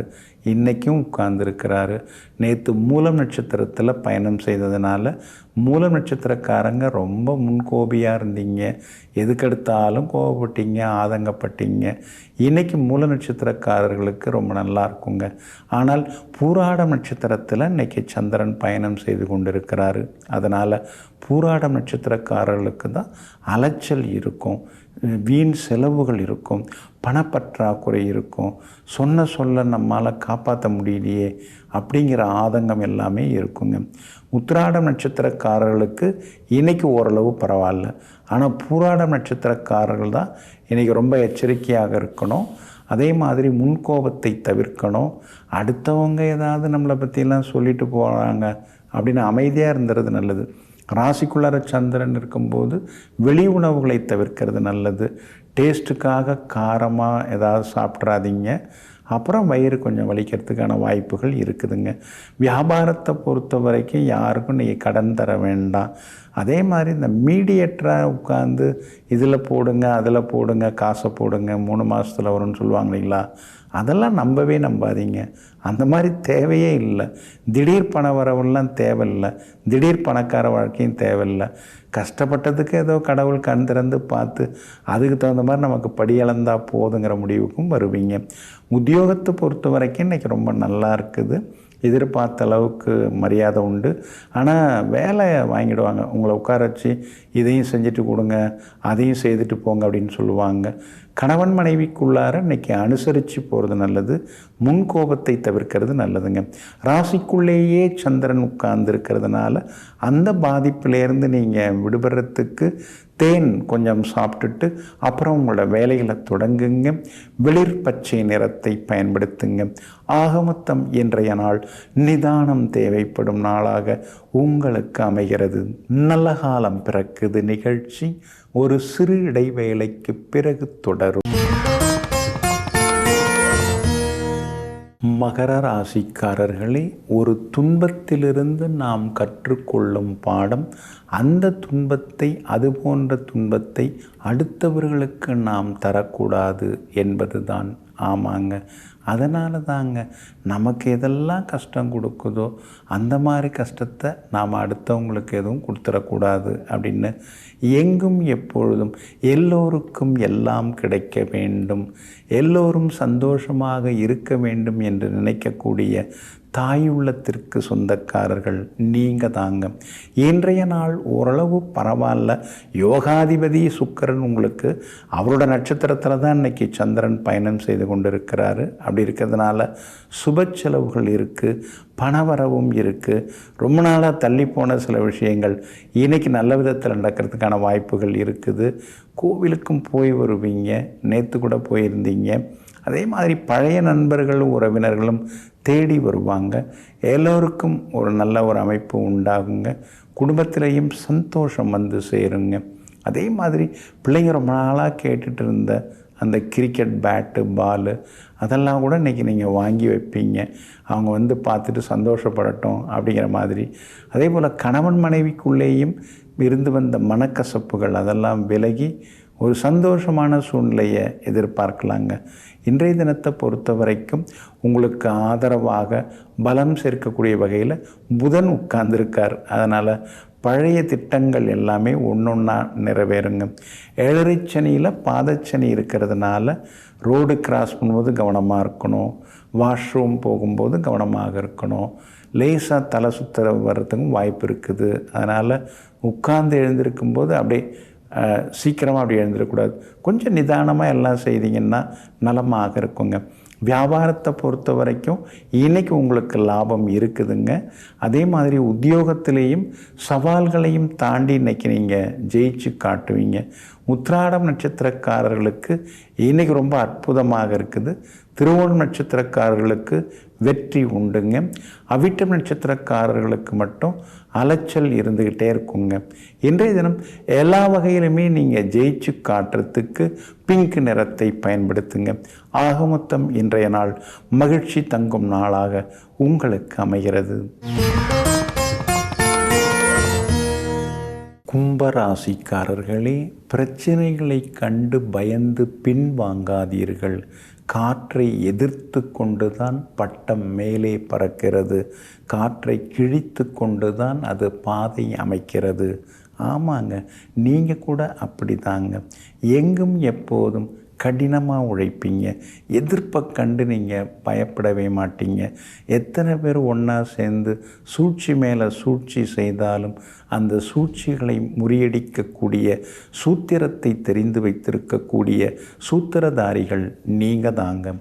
இன்றைக்கும் உட்கார்ந்துருக்கிறாரு. நேற்று மூலம் நட்சத்திரத்தில் பயணம் செய்ததுனால மூலம் நட்சத்திரக்காரங்க ரொம்ப முன்கோபியாக இருந்தீங்க. எதுக்கெடுத்தாலும் கோபப்பட்டீங்க, ஆதங்கப்பட்டீங்க. இன்றைக்கி மூல நட்சத்திரக்காரர்களுக்கு ரொம்ப நல்லா இருக்குங்க. ஆனால் பூராடம் நட்சத்திரத்தில் இன்றைக்கி சந்திரன் பயணம் செய்து கொண்டிருக்கிறாரு. அதனால் பூராடம் நட்சத்திரக்காரர்களுக்கு தான் அலைச்சல் இருக்கும், வீண் செலவுகள் இருக்கும், பணப்பற்றாக்குறை இருக்கும். சொல்ல நம்மால் காப்பாற்ற முடியலையே அப்படிங்கிற ஆதங்கம் எல்லாமே இருக்குங்க. உத்திராடம் நட்சத்திரக்காரர்களுக்கு இன்றைக்கி ஓரளவு பரவாயில்ல. ஆனால் பூராடம் நட்சத்திரக்காரர்கள் தான் இன்றைக்கி ரொம்ப எச்சரிக்கையாக இருக்கணும். அதே மாதிரி முன்கோபத்தை தவிர்க்கணும். அடுத்தவங்க ஏதாவது நம்மளை பற்றியெல்லாம் சொல்லிட்டு போகிறாங்க அப்படின்னு அமைதியாக இருந்துறது நல்லது. ராசிக்குள்ளார சந்திரன் இருக்கும்போது வெளி உணவுகளை தவிர்க்கிறது நல்லது. டேஸ்ட்டுக்காக காரமாக ஏதாவது சாப்பிட்றாதீங்க, அப்புறம் வயிறு கொஞ்சம் வலிக்கிறதுக்கான வாய்ப்புகள் இருக்குதுங்க. வியாபாரத்தை பொறுத்த வரைக்கும் யாருக்கும் நீங்கள் கடன் தர வேண்டாம். அதே மாதிரி இந்த மீடியேட்டராக உட்காந்து இதில் போடுங்க அதில் போடுங்க காசை போடுங்க 3 மாதத்தில் வரும்னு சொல்லுவாங்க இல்லைங்களா, அதெல்லாம் நம்பவே நம்பாதீங்க. அந்த மாதிரி தேவையே இல்லை. திடீர் பண வரவெல்லாம் தேவையில்லை, திடீர் பணக்கார வாழ்க்கையும் தேவையில்லை. கஷ்டப்பட்டதுக்கு ஏதோ கடவுள் கண் திறந்து பார்த்து அதுக்கு தகுந்த மாதிரி நமக்கு படியளந்தால் போதுங்கிற முடிவுக்கும் வருவீங்க. உத்தியோகத்தை பொறுத்த வரைக்கும் இன்றைக்கி ரொம்ப நல்லா இருக்குது. எதிர்பார்த்த அளவுக்கு மரியாதை உண்டு. ஆனால் வேலை வாங்கிடுவாங்க. உங்களை உட்கார வச்சு இதையும் செஞ்சுட்டு கொடுங்க அதையும் செய்துட்டு போங்க அப்படின்னு சொல்லுவாங்க. கணவன் மனைவிக்குள்ளார இன்றைக்கி அனுசரித்து போகிறது நல்லது. முன்கோபத்தை தவிர்க்கிறது நல்லதுங்க. ராசிக்குள்ளேயே சந்திரன் உட்கார்ந்துருக்கிறதுனால அந்த பாதிப்பிலேருந்து நீங்கள் விடுபடுறதுக்கு தேன் கொஞ்சம் சாப்பிட்டுட்டு அப்புறம் உங்களோட வேலைகளை தொடங்குங்க. வெளிர் பச்சை நிறத்தை பயன்படுத்துங்க. ஆகமொத்தம் இன்றைய நாள் நிதானம் தேவைப்படும் நாளாக உங்களுக்கு அமைகிறது. நல்ல காலம் பிறக்குது நிகழ்ச்சி ஒரு சிறு இடைவேளைக்கு பிறகு தொடரும். மகர ராசிக்காரர்களே, ஒரு துன்பத்திலிருந்து நாம் கற்றுக்கொள்ளும் பாடம், அந்த துன்பத்தை அதுபோன்ற துன்பத்தை அடுத்தவர்களுக்கு நாம் தரக்கூடாது என்பதுதான். ஆமாங்க, அதனால தாங்க நமக்கு எதெல்லாம் கஷ்டம் கொடுக்குதோ அந்த மாதிரி கஷ்டத்தை நாம் அடுத்தவங்களுக்கு எதுவும் கொடுத்துடக்கூடாது அப்படின்னு எங்கும் எப்பொழுதும் எல்லோருக்கும் எல்லாம் கிடைக்க வேண்டும், எல்லோரும் சந்தோஷமாக இருக்க வேண்டும் என்று நினைக்கக்கூடிய தாயுள்ளத்திற்கு சொந்தக்காரர்கள் நீங்கள் தாங்க. இன்றைய நாள் ஓரளவு பரவாயில்ல. யோகாதிபதி சுக்கிரன் உங்களுக்கு அவரோட நட்சத்திரத்தில் தான் இன்றைக்கி சந்திரன் பயணம் செய்து கொண்டு இருக்கிறாரு. அப்படி இருக்கிறதுனால சுப செலவுகள் இருக்குது, பணவரவும் இருக்குது. ரொம்ப நாளாக தள்ளி போன சில விஷயங்கள் இன்றைக்கி நல்ல விதத்தில் நடக்கிறதுக்கான வாய்ப்புகள் இருக்குது. கோவிலுக்கும் போய் வருவீங்க, நேற்று கூட போயிருந்தீங்க. அதே மாதிரி பழைய நண்பர்களும் உறவினர்களும் தேடி வருவாங்க. எல்லோருக்கும் ஒரு நல்ல ஒரு அமைப்பு உண்டாகுங்க. குடும்பத்திலையும் சந்தோஷம் வந்து சேருங்க. அதே மாதிரி பிள்ளைங்க ரொம்ப நாளாக கேட்டுட்டு இருந்த அந்த கிரிக்கெட் பேட்டு பாலு அதெல்லாம் கூட இன்றைக்கி நீங்கள் வாங்கி வைப்பீங்க. அவங்க வந்து பார்த்துட்டு சந்தோஷப்படட்டும் அப்படிங்கிற மாதிரி. அதே போல் கணவன் மனைவிக்குள்ளேயும் இருந்து வந்த மனக்கசப்புகள் அதெல்லாம் விலகி ஒரு சந்தோஷமான சூழ்நிலையை எதிர்பார்க்கலாங்க. இன்றைய தினத்தை பொறுத்த வரைக்கும் உங்களுக்கு ஆதரவாக பலம் சேர்க்கக்கூடிய வகையில் புதன் உட்கார்ந்துருக்கார். அதனால் பழைய திட்டங்கள் எல்லாமே ஒன்றொன்னா நிறைவேறுங்க. ஏழரை சனியில் பாதச்சனி இருக்கிறதுனால ரோடு கிராஸ் பண்ணும்போது கவனமாக இருக்கணும், வாஷ்ரூம் போகும்போது கவனமாக இருக்கணும், லேசாக தலை சுற்ற வர்றதுக்கும் வாய்ப்பு இருக்குது. அதனால் உட்கார்ந்து எழுந்திருக்கும்போது அப்படியே சீக்கிரமாக அப்படி எழுந்திடக்கூடாது. கொஞ்சம் நிதானமாக எல்லாம் செய்தீங்கன்னா நலமாக இருக்குங்க. வியாபாரத்தை பொறுத்த வரைக்கும் இன்றைக்கி உங்களுக்கு லாபம் இருக்குதுங்க. அதே மாதிரி உத்தியோகத்திலேயும் சவால்களையும் தாண்டி இன்றைக்கி நீங்கள் ஜெயிச்சு காட்டுவீங்க. உத்திராடம் நட்சத்திரக்காரர்களுக்கு இன்றைக்கி ரொம்ப அற்புதமாக இருக்குது. திருவோணம் நட்சத்திரக்காரர்களுக்கு வெற்றி உண்டுங்க. அவிட்டம் நட்சத்திரக்காரர்களுக்கு மட்டும் அலைச்சல் இருந்துக்கிட்டே இருக்குங்க. இன்றைய தினம் எல்லா வகையிலுமே நீங்கள் ஜெயிச்சு காட்டுறதுக்கு பிங்க் நிறத்தை பயன்படுத்துங்க. ஆக மொத்தம் இன்றைய நாள் மகிழ்ச்சி தங்கும் நாளாக உங்களுக்கு அமைகிறது. கும்பராசிக்காரர்களே, பிரச்சனைகளை கண்டு பயந்து பின்வாங்காதீர்கள். காற்றை எதிர்த்து கொண்டுதான் பட்டம் மேலே பறக்கிறது, காற்றை கிழித்து கொண்டுதான் அது பாதை அமைக்கிறது. ஆமாங்க, நீங்கள் கூட அப்படி தாங்க. எங்கும் எப்போதும் கடினமாக உழைப்பீங்க. எதிர்ப்பை கண்டு நீங்கள் பயப்படவே மாட்டீங்க. எத்தனை பேர் ஒன்றா சேர்ந்து சூழ்ச்சி மேலே சூழ்ச்சி செய்தாலும் அந்த சூழ்ச்சிகளை முறியடிக்கக்கூடிய சூத்திரத்தை தெரிந்து வைத்திருக்கக்கூடிய சூத்திரதாரிகள் நீங்கள் தாங்க.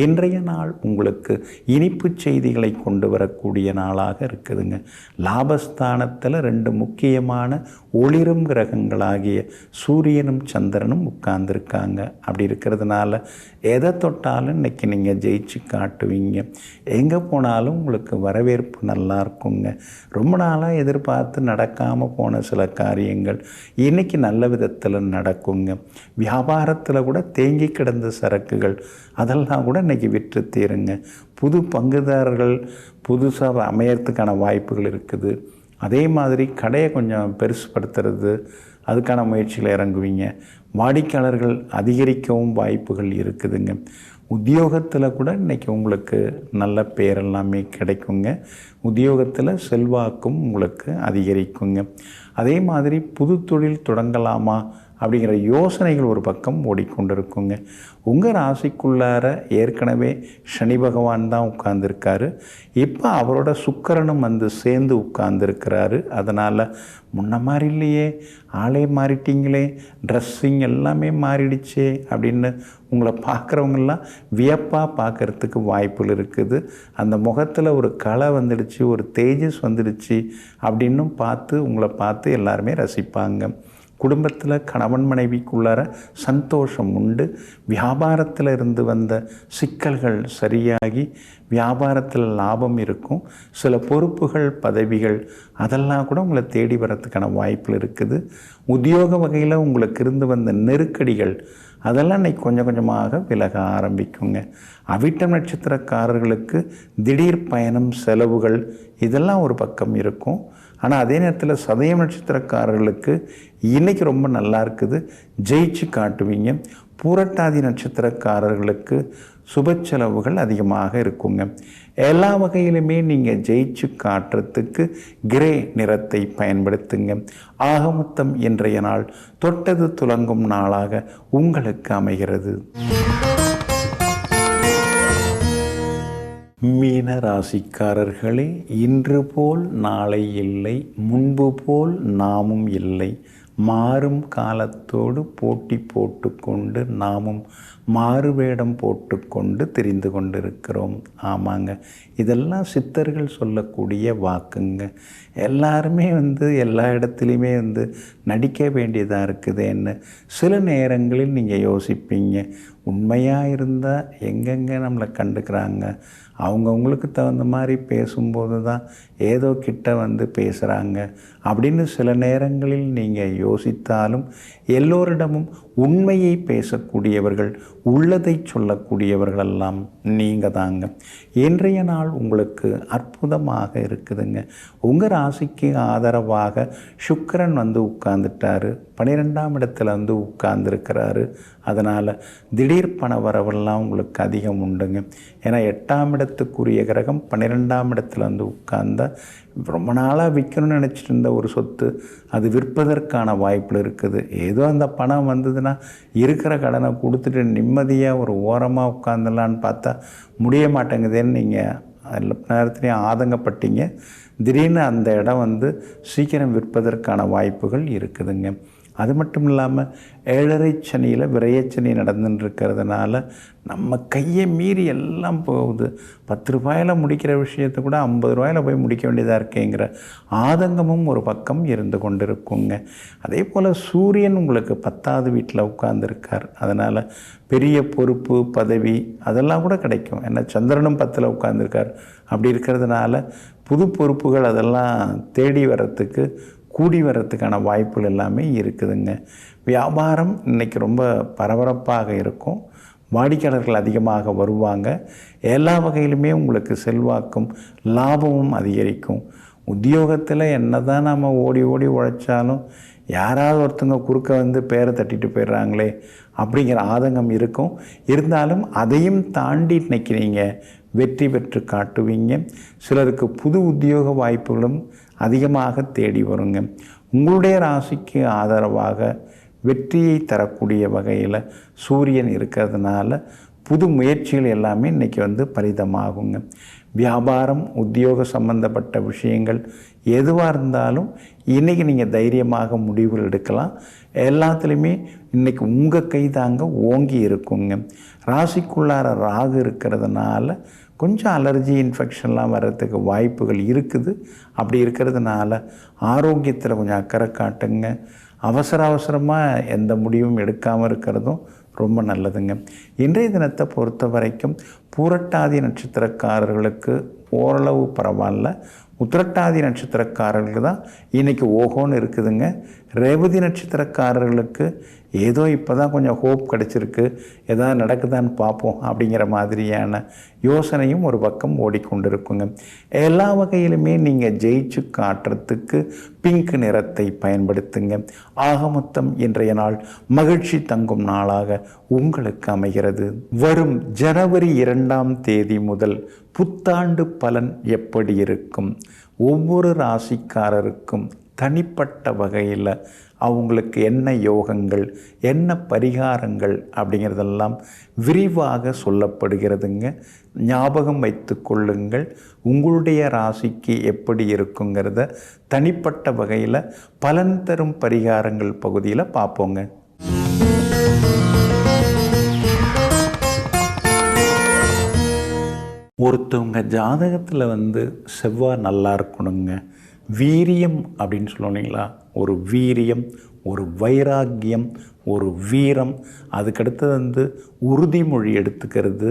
இன்றைய நாள் உங்களுக்கு இனிப்பு செய்திகளை கொண்டு வரக்கூடிய நாளாக இருக்குதுங்க. லாபஸ்தானத்தில் 2 முக்கியமான ஒளிரும் கிரகங்களாகிய சூரியனும் சந்திரனும் உட்கார்ந்துருக்காங்க. அப்படி இருக்கிறதுனால எதை தொட்டாலும் இன்றைக்கி நீங்கள் ஜெயிச்சு காட்டுவீங்க. எங்கே போனாலும் உங்களுக்கு வரவேற்பு நல்லா இருக்குங்க. ரொம்ப நாளாக எதிர்பார்த்து நடக்காமல் போன சில காரியங்கள் இன்றைக்கி நல்ல விதத்தில் நடக்குங்க. வியாபாரத்தில் கூட தேங்கி கிடந்த சரக்குகள் அதெல்லாம் கூட இன்றைக்கி விற்று தீருங்க. புது பங்குதாரர்கள் புதுசாக அமையறதுக்கான வாய்ப்புகள் இருக்குது. அதே மாதிரி கடையை கொஞ்சம் பெருசுப்படுத்துறது அதுக்கான முயற்சியில் இறங்குவீங்க. வாடிக்கையாளர்கள் அதிகரிக்கவும் வாய்ப்புகள் இருக்குதுங்க. உத்தியோகத்தில் கூட இன்றைக்கி உங்களுக்கு நல்ல பேர் எல்லாமே கிடைக்குங்க. உத்தியோகத்தில் செல்வாக்கும் உங்களுக்கு அதிகரிக்குங்க. அதே மாதிரி புது தொழில் தொடங்கலாமா அப்படிங்கிற யோசனைகள் ஒரு பக்கம் ஓடிக்கொண்டிருக்குங்க. உங்கள் ராசிக்குள்ளார ஏற்கனவே சனி பகவான் தான் உட்கார்ந்துருக்காரு. இப்போ அவரோட சுக்கிரனும் வந்து சேர்ந்து உட்கார்ந்துருக்கிறாரு. அதனால் முன்ன மாதிரி இல்லையே, ஆளே மாறிட்டீங்களே, ட்ரெஸ்ஸிங் எல்லாமே மாறிடுச்சே அப்படின்னு உங்களை பார்க்குறவங்கெல்லாம் வியப்பாக பார்க்குறதுக்கு வாய்ப்புகள் இருக்குது. அந்த முகத்தில் ஒரு கலை வந்துடுச்சு, ஒரு தேஜஸ் வந்துடுச்சு அப்படின்னும் உங்களை பார்த்து எல்லாருமே ரசிப்பாங்க. குடும்பத்தில் கணவன் மனைவிக்குள்ளார சந்தோஷம் உண்டு. வியாபாரத்தில் இருந்து வந்த சிக்கல்கள் சரியாகி வியாபாரத்தில் லாபம் இருக்கும். சில பொறுப்புகள், பதவிகள் அதெல்லாம் கூட உங்களை தேடி வரத்துக்கான வாய்ப்புகள் இருக்குது. உத்தியோக வகையில் உங்களுக்கு இருந்து வந்த நெருக்கடிகள் அதெல்லாம் இன்றைக்கி கொஞ்சம் கொஞ்சமாக விலக ஆரம்பிக்குங்க. அவிட்டம் நட்சத்திரக்காரர்களுக்கு திடீர் பயணம், செலவுகள் இதெல்லாம் ஒரு பக்கம் இருக்கும். ஆனால் அதே நேரத்தில் சதயம் நட்சத்திரக்காரர்களுக்கு இன்றைக்கி ரொம்ப நல்லா இருக்குது, ஜெயிச்சு காட்டுவீங்க. பூரட்டாதி நட்சத்திரக்காரர்களுக்கு சுப செலவுகள் அதிகமாக இருக்குங்க. எல்லா வகையிலுமே நீங்கள் ஜெயிச்சு காட்டுறதுக்கு கிரே நிறத்தை பயன்படுத்துங்க. ஆகமொத்தம் இன்றைய நாள் தொட்டது துலங்கும் நாளாக உங்களுக்கு அமைகிறது. மீன ராசிக்காரர்களே, இன்று போல் நாளை இல்லை, முன்பு போல் நாமும் இல்லை. மாறும் காலத்தோடு போட்டி போட்டுக்கொண்டு நாமும் மாறுவேடம் போட்டுக்கொண்டு தெரிந்து கொண்டிருக்கிறோம். ஆமாங்க, இதெல்லாம் சித்தர்கள் சொல்லக்கூடிய வாக்குங்க. எல்லாருமே எல்லா இடத்துலையுமே நடிக்க வேண்டியதாக இருக்குதுன்னு சில நேரங்களில் நீங்கள் யோசிப்பீங்க. உண்மையாக இருந்தால் எங்கெங்கே நம்மளை கண்டுக்கிறாங்க, அவங்கவுங்களுக்கு தகுந்த மாதிரி பேசும்போது தான் ஏதோ கிட்ட பேசுகிறாங்க அப்படின்னு சில நேரங்களில் நீங்கள் யோசித்தாலும் எல்லோரிடமும் உண்மையை பேசக்கூடியவர்கள், உள்ளதை சொல்லக்கூடியவர்களெல்லாம் நீங்கள் தாங்க. இன்றைய நாள் உங்களுக்கு அற்புதமாக இருக்குதுங்க. உங்கள் ராசிக்கு ஆதரவாக சுக்கிரன் உட்கார்ந்துட்டாரு, 12ஆம் இடத்துல உட்கார்ந்துருக்கிறாரு. அதனால் திடீர் பண வரவெல்லாம் உங்களுக்கு அதிகம் உண்டுங்க. ஏன்னா 8ஆம் இடத்துக்குரிய கிரகம் 12ஆம் இடத்துல உட்கார்ந்தா ரொம்ப நாளாக விற்கணும்னு நினச்சிட்டு இருந்த ஒரு சொத்து அது விற்பதற்கான வாய்ப்பில் இருக்குது. ஏதோ அந்த பணம் வந்ததுன்னா இருக்கிற கடனை கொடுத்துட்டு நிம்மதியாக ஒரு ஓரமாக உட்காந்துடலான்னு பார்த்தா முடிய மாட்டேங்குதுன்னு நீங்கள் எல்லா நேரத்துலையும் ஆதங்கப்பட்டீங்க. திடீர்னு அந்த இடம் சீக்கிரம் விற்பதற்கான வாய்ப்புகள் இருக்குதுங்க. அது மட்டும் இல்லாமல் 7.5 சனியில் விரயச்சனி நடந்துட்டுருக்கிறதுனால நம்ம கையை மீறி எல்லாம் போகுது. 10 ரூபாயில் முடிக்கிற விஷயத்தை கூட 50 ரூபாயில் போய் முடிக்க வேண்டியதாக இருக்கேங்கிற ஆதங்கமும் ஒரு பக்கம் இருந்து கொண்டிருக்குங்க. அதே போல் சூரியன் உங்களுக்கு 10ஆவது வீட்டில் உட்கார்ந்துருக்கார். அதனால் பெரிய பொறுப்பு, பதவி அதெல்லாம் கூட கிடைக்கும். ஏன்னா சந்திரனும் 10ல் உட்கார்ந்துருக்கார். அப்படி இருக்கிறதுனால புது பொறுப்புகள் அதெல்லாம் தேடி வர்றதுக்கு, கூடி வர்றதுக்கான வாய்ப்புகள் எல்லாமே இருக்குதுங்க. வியாபாரம் இன்றைக்கி ரொம்ப பரபரப்பாக இருக்கும். வாடிக்கையாளர்கள் அதிகமாக வருவாங்க. எல்லா வகையிலுமே உங்களுக்கு செல்வாக்கும் லாபமும் அதிகரிக்கும். உத்தியோகத்தில் என்ன தான் நம்ம ஓடி ஓடி உழைச்சாலும் யாராவது ஒருத்தங்க குறுக்க பேரை தட்டிட்டு போயிடுறாங்களே அப்படிங்கிற ஆதங்கம் இருக்கும். இருந்தாலும் அதையும் தாண்டி இன்றைக்கி நீங்கள் வெற்றி பெற்று காட்டுவீங்க. சிலருக்கு புது உத்தியோக வாய்ப்புகளும் அதிகமாக தேடி வருங்க. உங்களுடைய ராசிக்கு ஆதரவாக வெற்றியை தரக்கூடிய வகையில் சூரியன் இருக்கிறதுனால புது முயற்சிகள் எல்லாமே இன்றைக்கி பலிதமாகுங்க. வியாபாரம், உத்தியோக சம்பந்தப்பட்ட விஷயங்கள் எதுவாக இருந்தாலும் இன்றைக்கி நீங்கள் தைரியமாக முடிவுகள் எடுக்கலாம். எல்லாத்துலேயுமே இன்றைக்கி உங்கள் கை தாங்க ஓங்கி இருக்குங்க. ராசிக்குள்ளார ராகு இருக்கிறதுனால கொஞ்சம் அலர்ஜி, இன்ஃபெக்ஷன்லாம் வர்றதுக்கு வாய்ப்புகள் இருக்குது. அப்படி இருக்கிறதுனால ஆரோக்கியத்தில் கொஞ்சம் அக்கறை காட்டுங்க. அவசரமாக எந்த முடிவும் எடுக்காமல் இருக்கிறதும் ரொம்ப நல்லதுங்க. இன்றைய தினத்தை பொறுத்த வரைக்கும் பூரட்டாதி நட்சத்திரக்காரர்களுக்கு ஓரளவு பரவாயில்ல. உத்திரட்டாதி நட்சத்திரக்காரர்களுக்கு தான் இன்றைக்கி ஓஹோன்னு இருக்குதுங்க. ரேவதி நட்சத்திரக்காரர்களுக்கு ஏதோ இப்போ தான் கொஞ்சம் ஹோப் கிடச்சிருக்கு, எதாவது நடக்குதான்னு பார்ப்போம் அப்படிங்கிற மாதிரியான யோசனையும் ஒரு பக்கம் ஓடிக்கொண்டிருக்குங்க. எல்லா வகையிலுமே நீங்கள் ஜெயிச்சு காட்டுறதுக்கு பிங்க் நிறத்தை பயன்படுத்துங்க. ஆக மொத்தம் இன்றைய நாள் மகிழ்ச்சி தங்கும் நாளாக உங்களுக்கு அமைகிறது. வரும் ஜனவரி 2ஆம் தேதி முதல் புத்தாண்டு பலன் எப்படி இருக்கும்? ஒவ்வொரு ராசிக்காரருக்கும் தனிப்பட்ட வகையில் அவங்களுக்கு என்ன யோகங்கள், என்ன பரிகாரங்கள் அப்படிங்கிறதெல்லாம் விரிவாக சொல்லப்படுகிறதுங்க. ஞாபகம் வைத்து கொள்ளுங்கள். உங்களுடைய ராசிக்கு எப்படி இருக்குங்கிறத தனிப்பட்ட வகையில் பலன் தரும் பரிகாரங்கள் பகுதியில் பார்ப்போங்க. ஒருத்தவங்க ஜாதகத்தில் செவ்வாய் நல்லா இருக்கணுங்க. வீரியம் அப்படின்னு சொல்லுவோம் இல்லைங்களா, ஒரு வீரியம், ஒரு வைராக்கியம், ஒரு வீரம், அதுக்கடுத்தது உறுதிமொழி எடுத்துக்கிறது,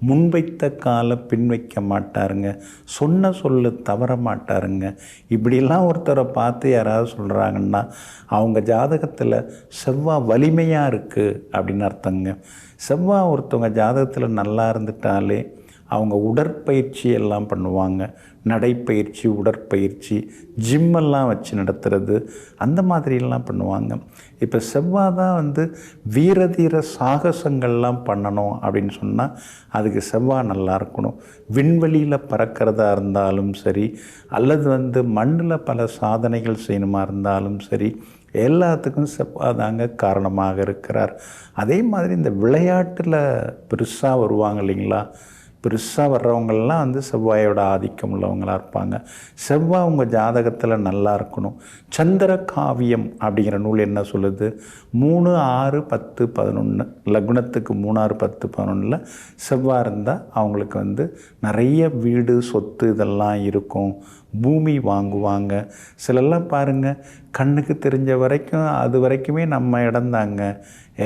முன்வைத்த காலை பின்வைக்க மாட்டாருங்க, சொன்ன சொல்லு தவற மாட்டாருங்க. இப்படிலாம் ஒருத்தரை பார்த்து யாராவது சொல்கிறாங்கன்னா அவங்க ஜாதகத்தில் செவ்வாய் வலிமையாக இருக்குது அப்படின்னு அர்த்தங்க. செவ்வாய் ஒருத்தவங்க ஜாதகத்தில் நல்லா இருந்துட்டாலே அவங்க உடற்பயிற்சி எல்லாம் பண்ணுவாங்க. நடைப்பயிற்சி, உடற்பயிற்சி, ஜிம்மெல்லாம் வச்சு நடத்துறது, அந்த மாதிரிலாம் பண்ணுவாங்க. இப்போ செவ்வாய் தான் வீரதீர சாகசங்கள்லாம் பண்ணணும் அப்படின்னு சொன்னால் அதுக்கு செவ்வாய் நல்லா இருக்கணும். விண்வெளியில் பறக்கிறதா இருந்தாலும் சரி, அல்லது மண்ணில் பல சாதனைகள் செய்யணுமா இருந்தாலும் சரி, எல்லாத்துக்கும் செவ்வாய் தாங்க காரணமாக இருக்கிறார். அதே மாதிரி இந்த விளையாட்டில் பெருசாக வருவாங்க இல்லைங்களா, பெருசாக வர்றவங்கள்லாம் செவ்வாயோட ஆதிக்கம் உள்ளவங்களாக இருப்பாங்க. செவ்வாய் உங்கள் ஜாதகத்தில் நல்லா இருக்கணும். சந்திர காவியம் அப்படிங்கிற நூல் என்ன சொல்லுது, 3, 6, 10, 11 லக்னத்துக்கு 3, 6, 10, 11 செவ்வாய் இருந்தால் அவங்களுக்கு நிறைய வீடு, சொத்து இதெல்லாம் இருக்கும். பூமி வாங்குவாங்க. சிலெல்லாம் பாருங்கள், கண்ணுக்கு தெரிஞ்ச வரைக்கும் அது வரைக்குமே நம்ம இடம்தாங்க,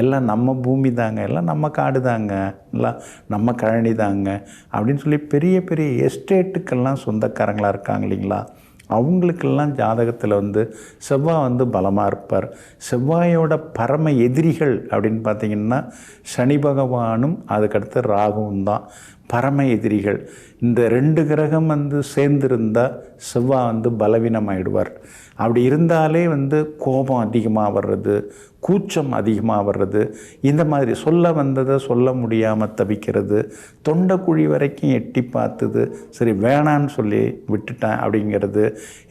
எல்லாம் நம்ம பூமி தாங்க, எல்லாம் நம்ம காடு தாங்க, எல்லாம் நம்ம கழனி தாங்க அப்படின்னு சொல்லி பெரிய பெரிய எஸ்டேட்டுக்கெல்லாம் சொந்தக்காரங்களாக இருக்காங்க இல்லைங்களா. அவங்களுக்கெல்லாம் ஜாதகத்தில் செவ்வாய் பலமாக இருப்பார். செவ்வாயோட பரம எதிரிகள் அப்படின்னு பார்த்திங்கன்னா சனி பகவானும் அதுக்கடுத்து ராகுவும் தான் பரம எதிரிகள். இந்த 2 கிரகம் சேர்ந்துருந்தால் செவ்வாய் பலவீனமாயிடுவார். அப்படி இருந்தாலே கோபம் அதிகமாக வர்றது, கூச்சம் அதிகமாக வர்றது, இந்த மாதிரி சொல்ல வந்ததை சொல்ல முடியாமல் தவிக்கிறது, தொண்டைக்குழி வரைக்கும் எட்டி பார்த்துது, சரி வேணான்னு சொல்லி விட்டுட்டேன் அப்படிங்கிறது,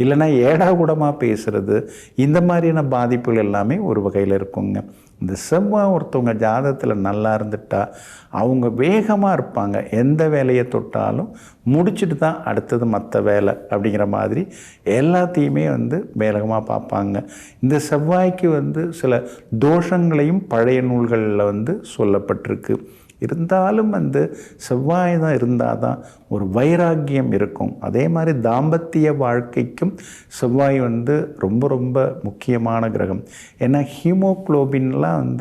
இல்லைன்னா ஏடாகூடமாக பேசுகிறது, இந்த மாதிரியான பாதிப்புகள் எல்லாமே ஒரு வகையில் இருக்குங்க. இந்த செவ்வாய் ஒருத்தவங்க ஜாதகத்தில் நல்லா இருந்துட்டால் அவங்க வேகமாக இருப்பாங்க. எந்த வேலையை தொட்டாலும் முடிச்சுட்டு தான் அடுத்தது மற்ற வேலை அப்படிங்கிற மாதிரி எல்லாத்தையுமே வேகமாக பார்ப்பாங்க. இந்த செவ்வாய்க்கு சில தோஷங்களையும் பழைய நூல்களில் சொல்லப்பட்டிருக்கு. இருந்தாலும் செவ்வாய் தான் இருந்தால் தான் ஒரு வைராக்கியம் இருக்கும். அதே மாதிரி தாம்பத்திய வாழ்க்கைக்கும் செவ்வாய் ரொம்ப ரொம்ப முக்கியமான கிரகம். ஏன்னா ஹீமோக்ளோபின்லாம்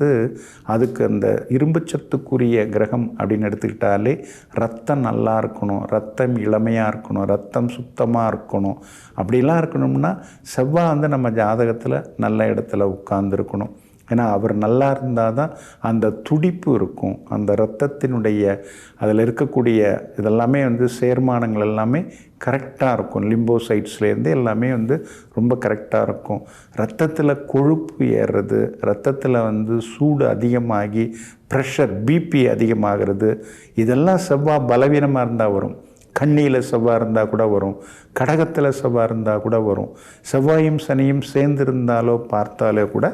அதுக்கு அந்த இரும்புச்சத்துக்குரிய கிரகம் அப்படின்னு எடுத்துக்கிட்டாலே ரத்தம் நல்லா இருக்கணும், ரத்தம் இளமையாக இருக்கணும், ரத்தம் சுத்தமாக இருக்கணும். அப்படிலாம் இருக்கணும்னா செவ்வாய் நம்ம ஜாதகத்தில் நல்ல இடத்துல உட்கார்ந்துருக்கணும். ஏன்னா அவர் நல்லா இருந்தால் தான் அந்த துடிப்பு இருக்கும், அந்த இரத்தத்தினுடைய அதில் இருக்கக்கூடிய இதெல்லாமே சேர்மானங்கள் எல்லாமே கரெக்டாக இருக்கும். லிம்போசைட்ஸ்லேருந்து எல்லாமே ரொம்ப கரெக்டாக இருக்கும். ரத்தத்தில் கொழுப்பு ஏறுறது, ரத்தத்தில் சூடு அதிகமாகி ப்ரெஷர், பிபி அதிகமாகிறது, இதெல்லாம் செவ்வாய் பலவீனமாக இருந்தால் வரும். கண்ணியில் செவ்வாய் இருந்தால் கூட வரும், கடகத்தில் செவ்வாய் இருந்தால் கூட வரும். செவ்வாயும் சனியும் சேர்ந்திருந்தாலோ பார்த்தாலோ கூட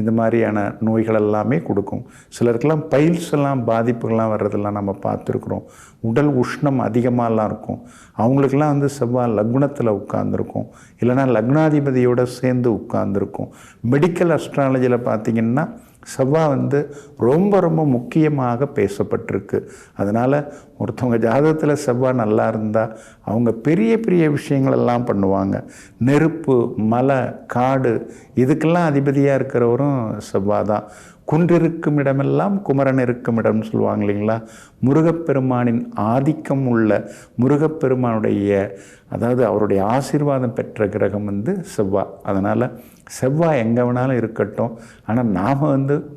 இந்த மாதிரியான நோய்கள் எல்லாமே கொடுக்கும். சிலருக்கெல்லாம் பைல்ஸ் எல்லாம் பாதிப்புகள்லாம் வர்றதெல்லாம் நம்ம பார்த்துருக்குறோம். உடல் உஷ்ணம் அதிகமாகலாம் இருக்கும். அவங்களுக்கெல்லாம் செவ்வாய் லக்னத்தில் உட்கார்ந்துருக்கும், இல்லைனா லக்னாதிபதியோடு சேர்ந்து உட்கார்ந்துருக்கும். மெடிக்கல் அஸ்ட்ராலஜியில் பார்த்திங்கன்னா செவ்வாய் ரொம்ப ரொம்ப முக்கியமாக பேசப்பட்டிருக்கு. அதனால் ஒருத்தவங்க ஜாதகத்தில் செவ்வாய் நல்லா இருந்தால் அவங்க பெரிய பெரிய விஷயங்களெல்லாம் பண்ணுவாங்க. நெருப்பு, மலை, காடு இதுக்கெல்லாம் அதிபதியாக இருக்கிறவரும் செவ்வாய் தான். குன்றிருக்கும் இடமெல்லாம் குமரன் இருக்கும் இடம்னு சொல்லுவாங்க இல்லைங்களா. முருகப்பெருமானின் ஆதிக்கம் உள்ள முருகப்பெருமானுடைய, அதாவது அவருடைய ஆசீர்வாதம் பெற்ற கிரகம் செவ்வாய். அதனால் செவ்வாய் எங்கே வேணாலும் இருக்கட்டும், ஆனால் நாம்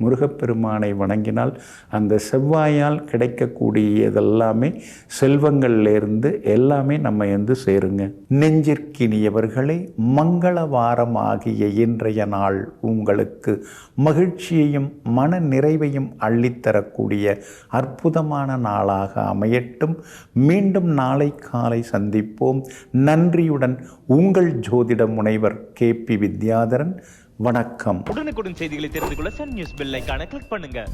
முருகப்பெருமானை வணங்கினால் அந்த செவ்வாயால் கிடைக்கக்கூடியதெல்லாம் எல்லாமே செல்வங்கள்லேருந்து எல்லாமே நம்ம சேருங்க. நெஞ்சிற்கினியவர்களே, மங்கள வாரம் ஆகிய இன்றைய நாள் உங்களுக்கு மகிழ்ச்சியையும் மன நிறைவையும் அள்ளித்தரக்கூடிய அற்புதமான நாளாக அமையட்டும். மீண்டும் நாளை காலை சந்திப்போம். நன்றியுடன் உங்கள் ஜோதிட முனைவர் KP வித்யாதரன். வணக்கம். உடனுக்குடன் செய்திகளை தெரிந்து கொள்ள சன் நியூஸ் பெல் ஐகானை கிளிக் பண்ணுங்க.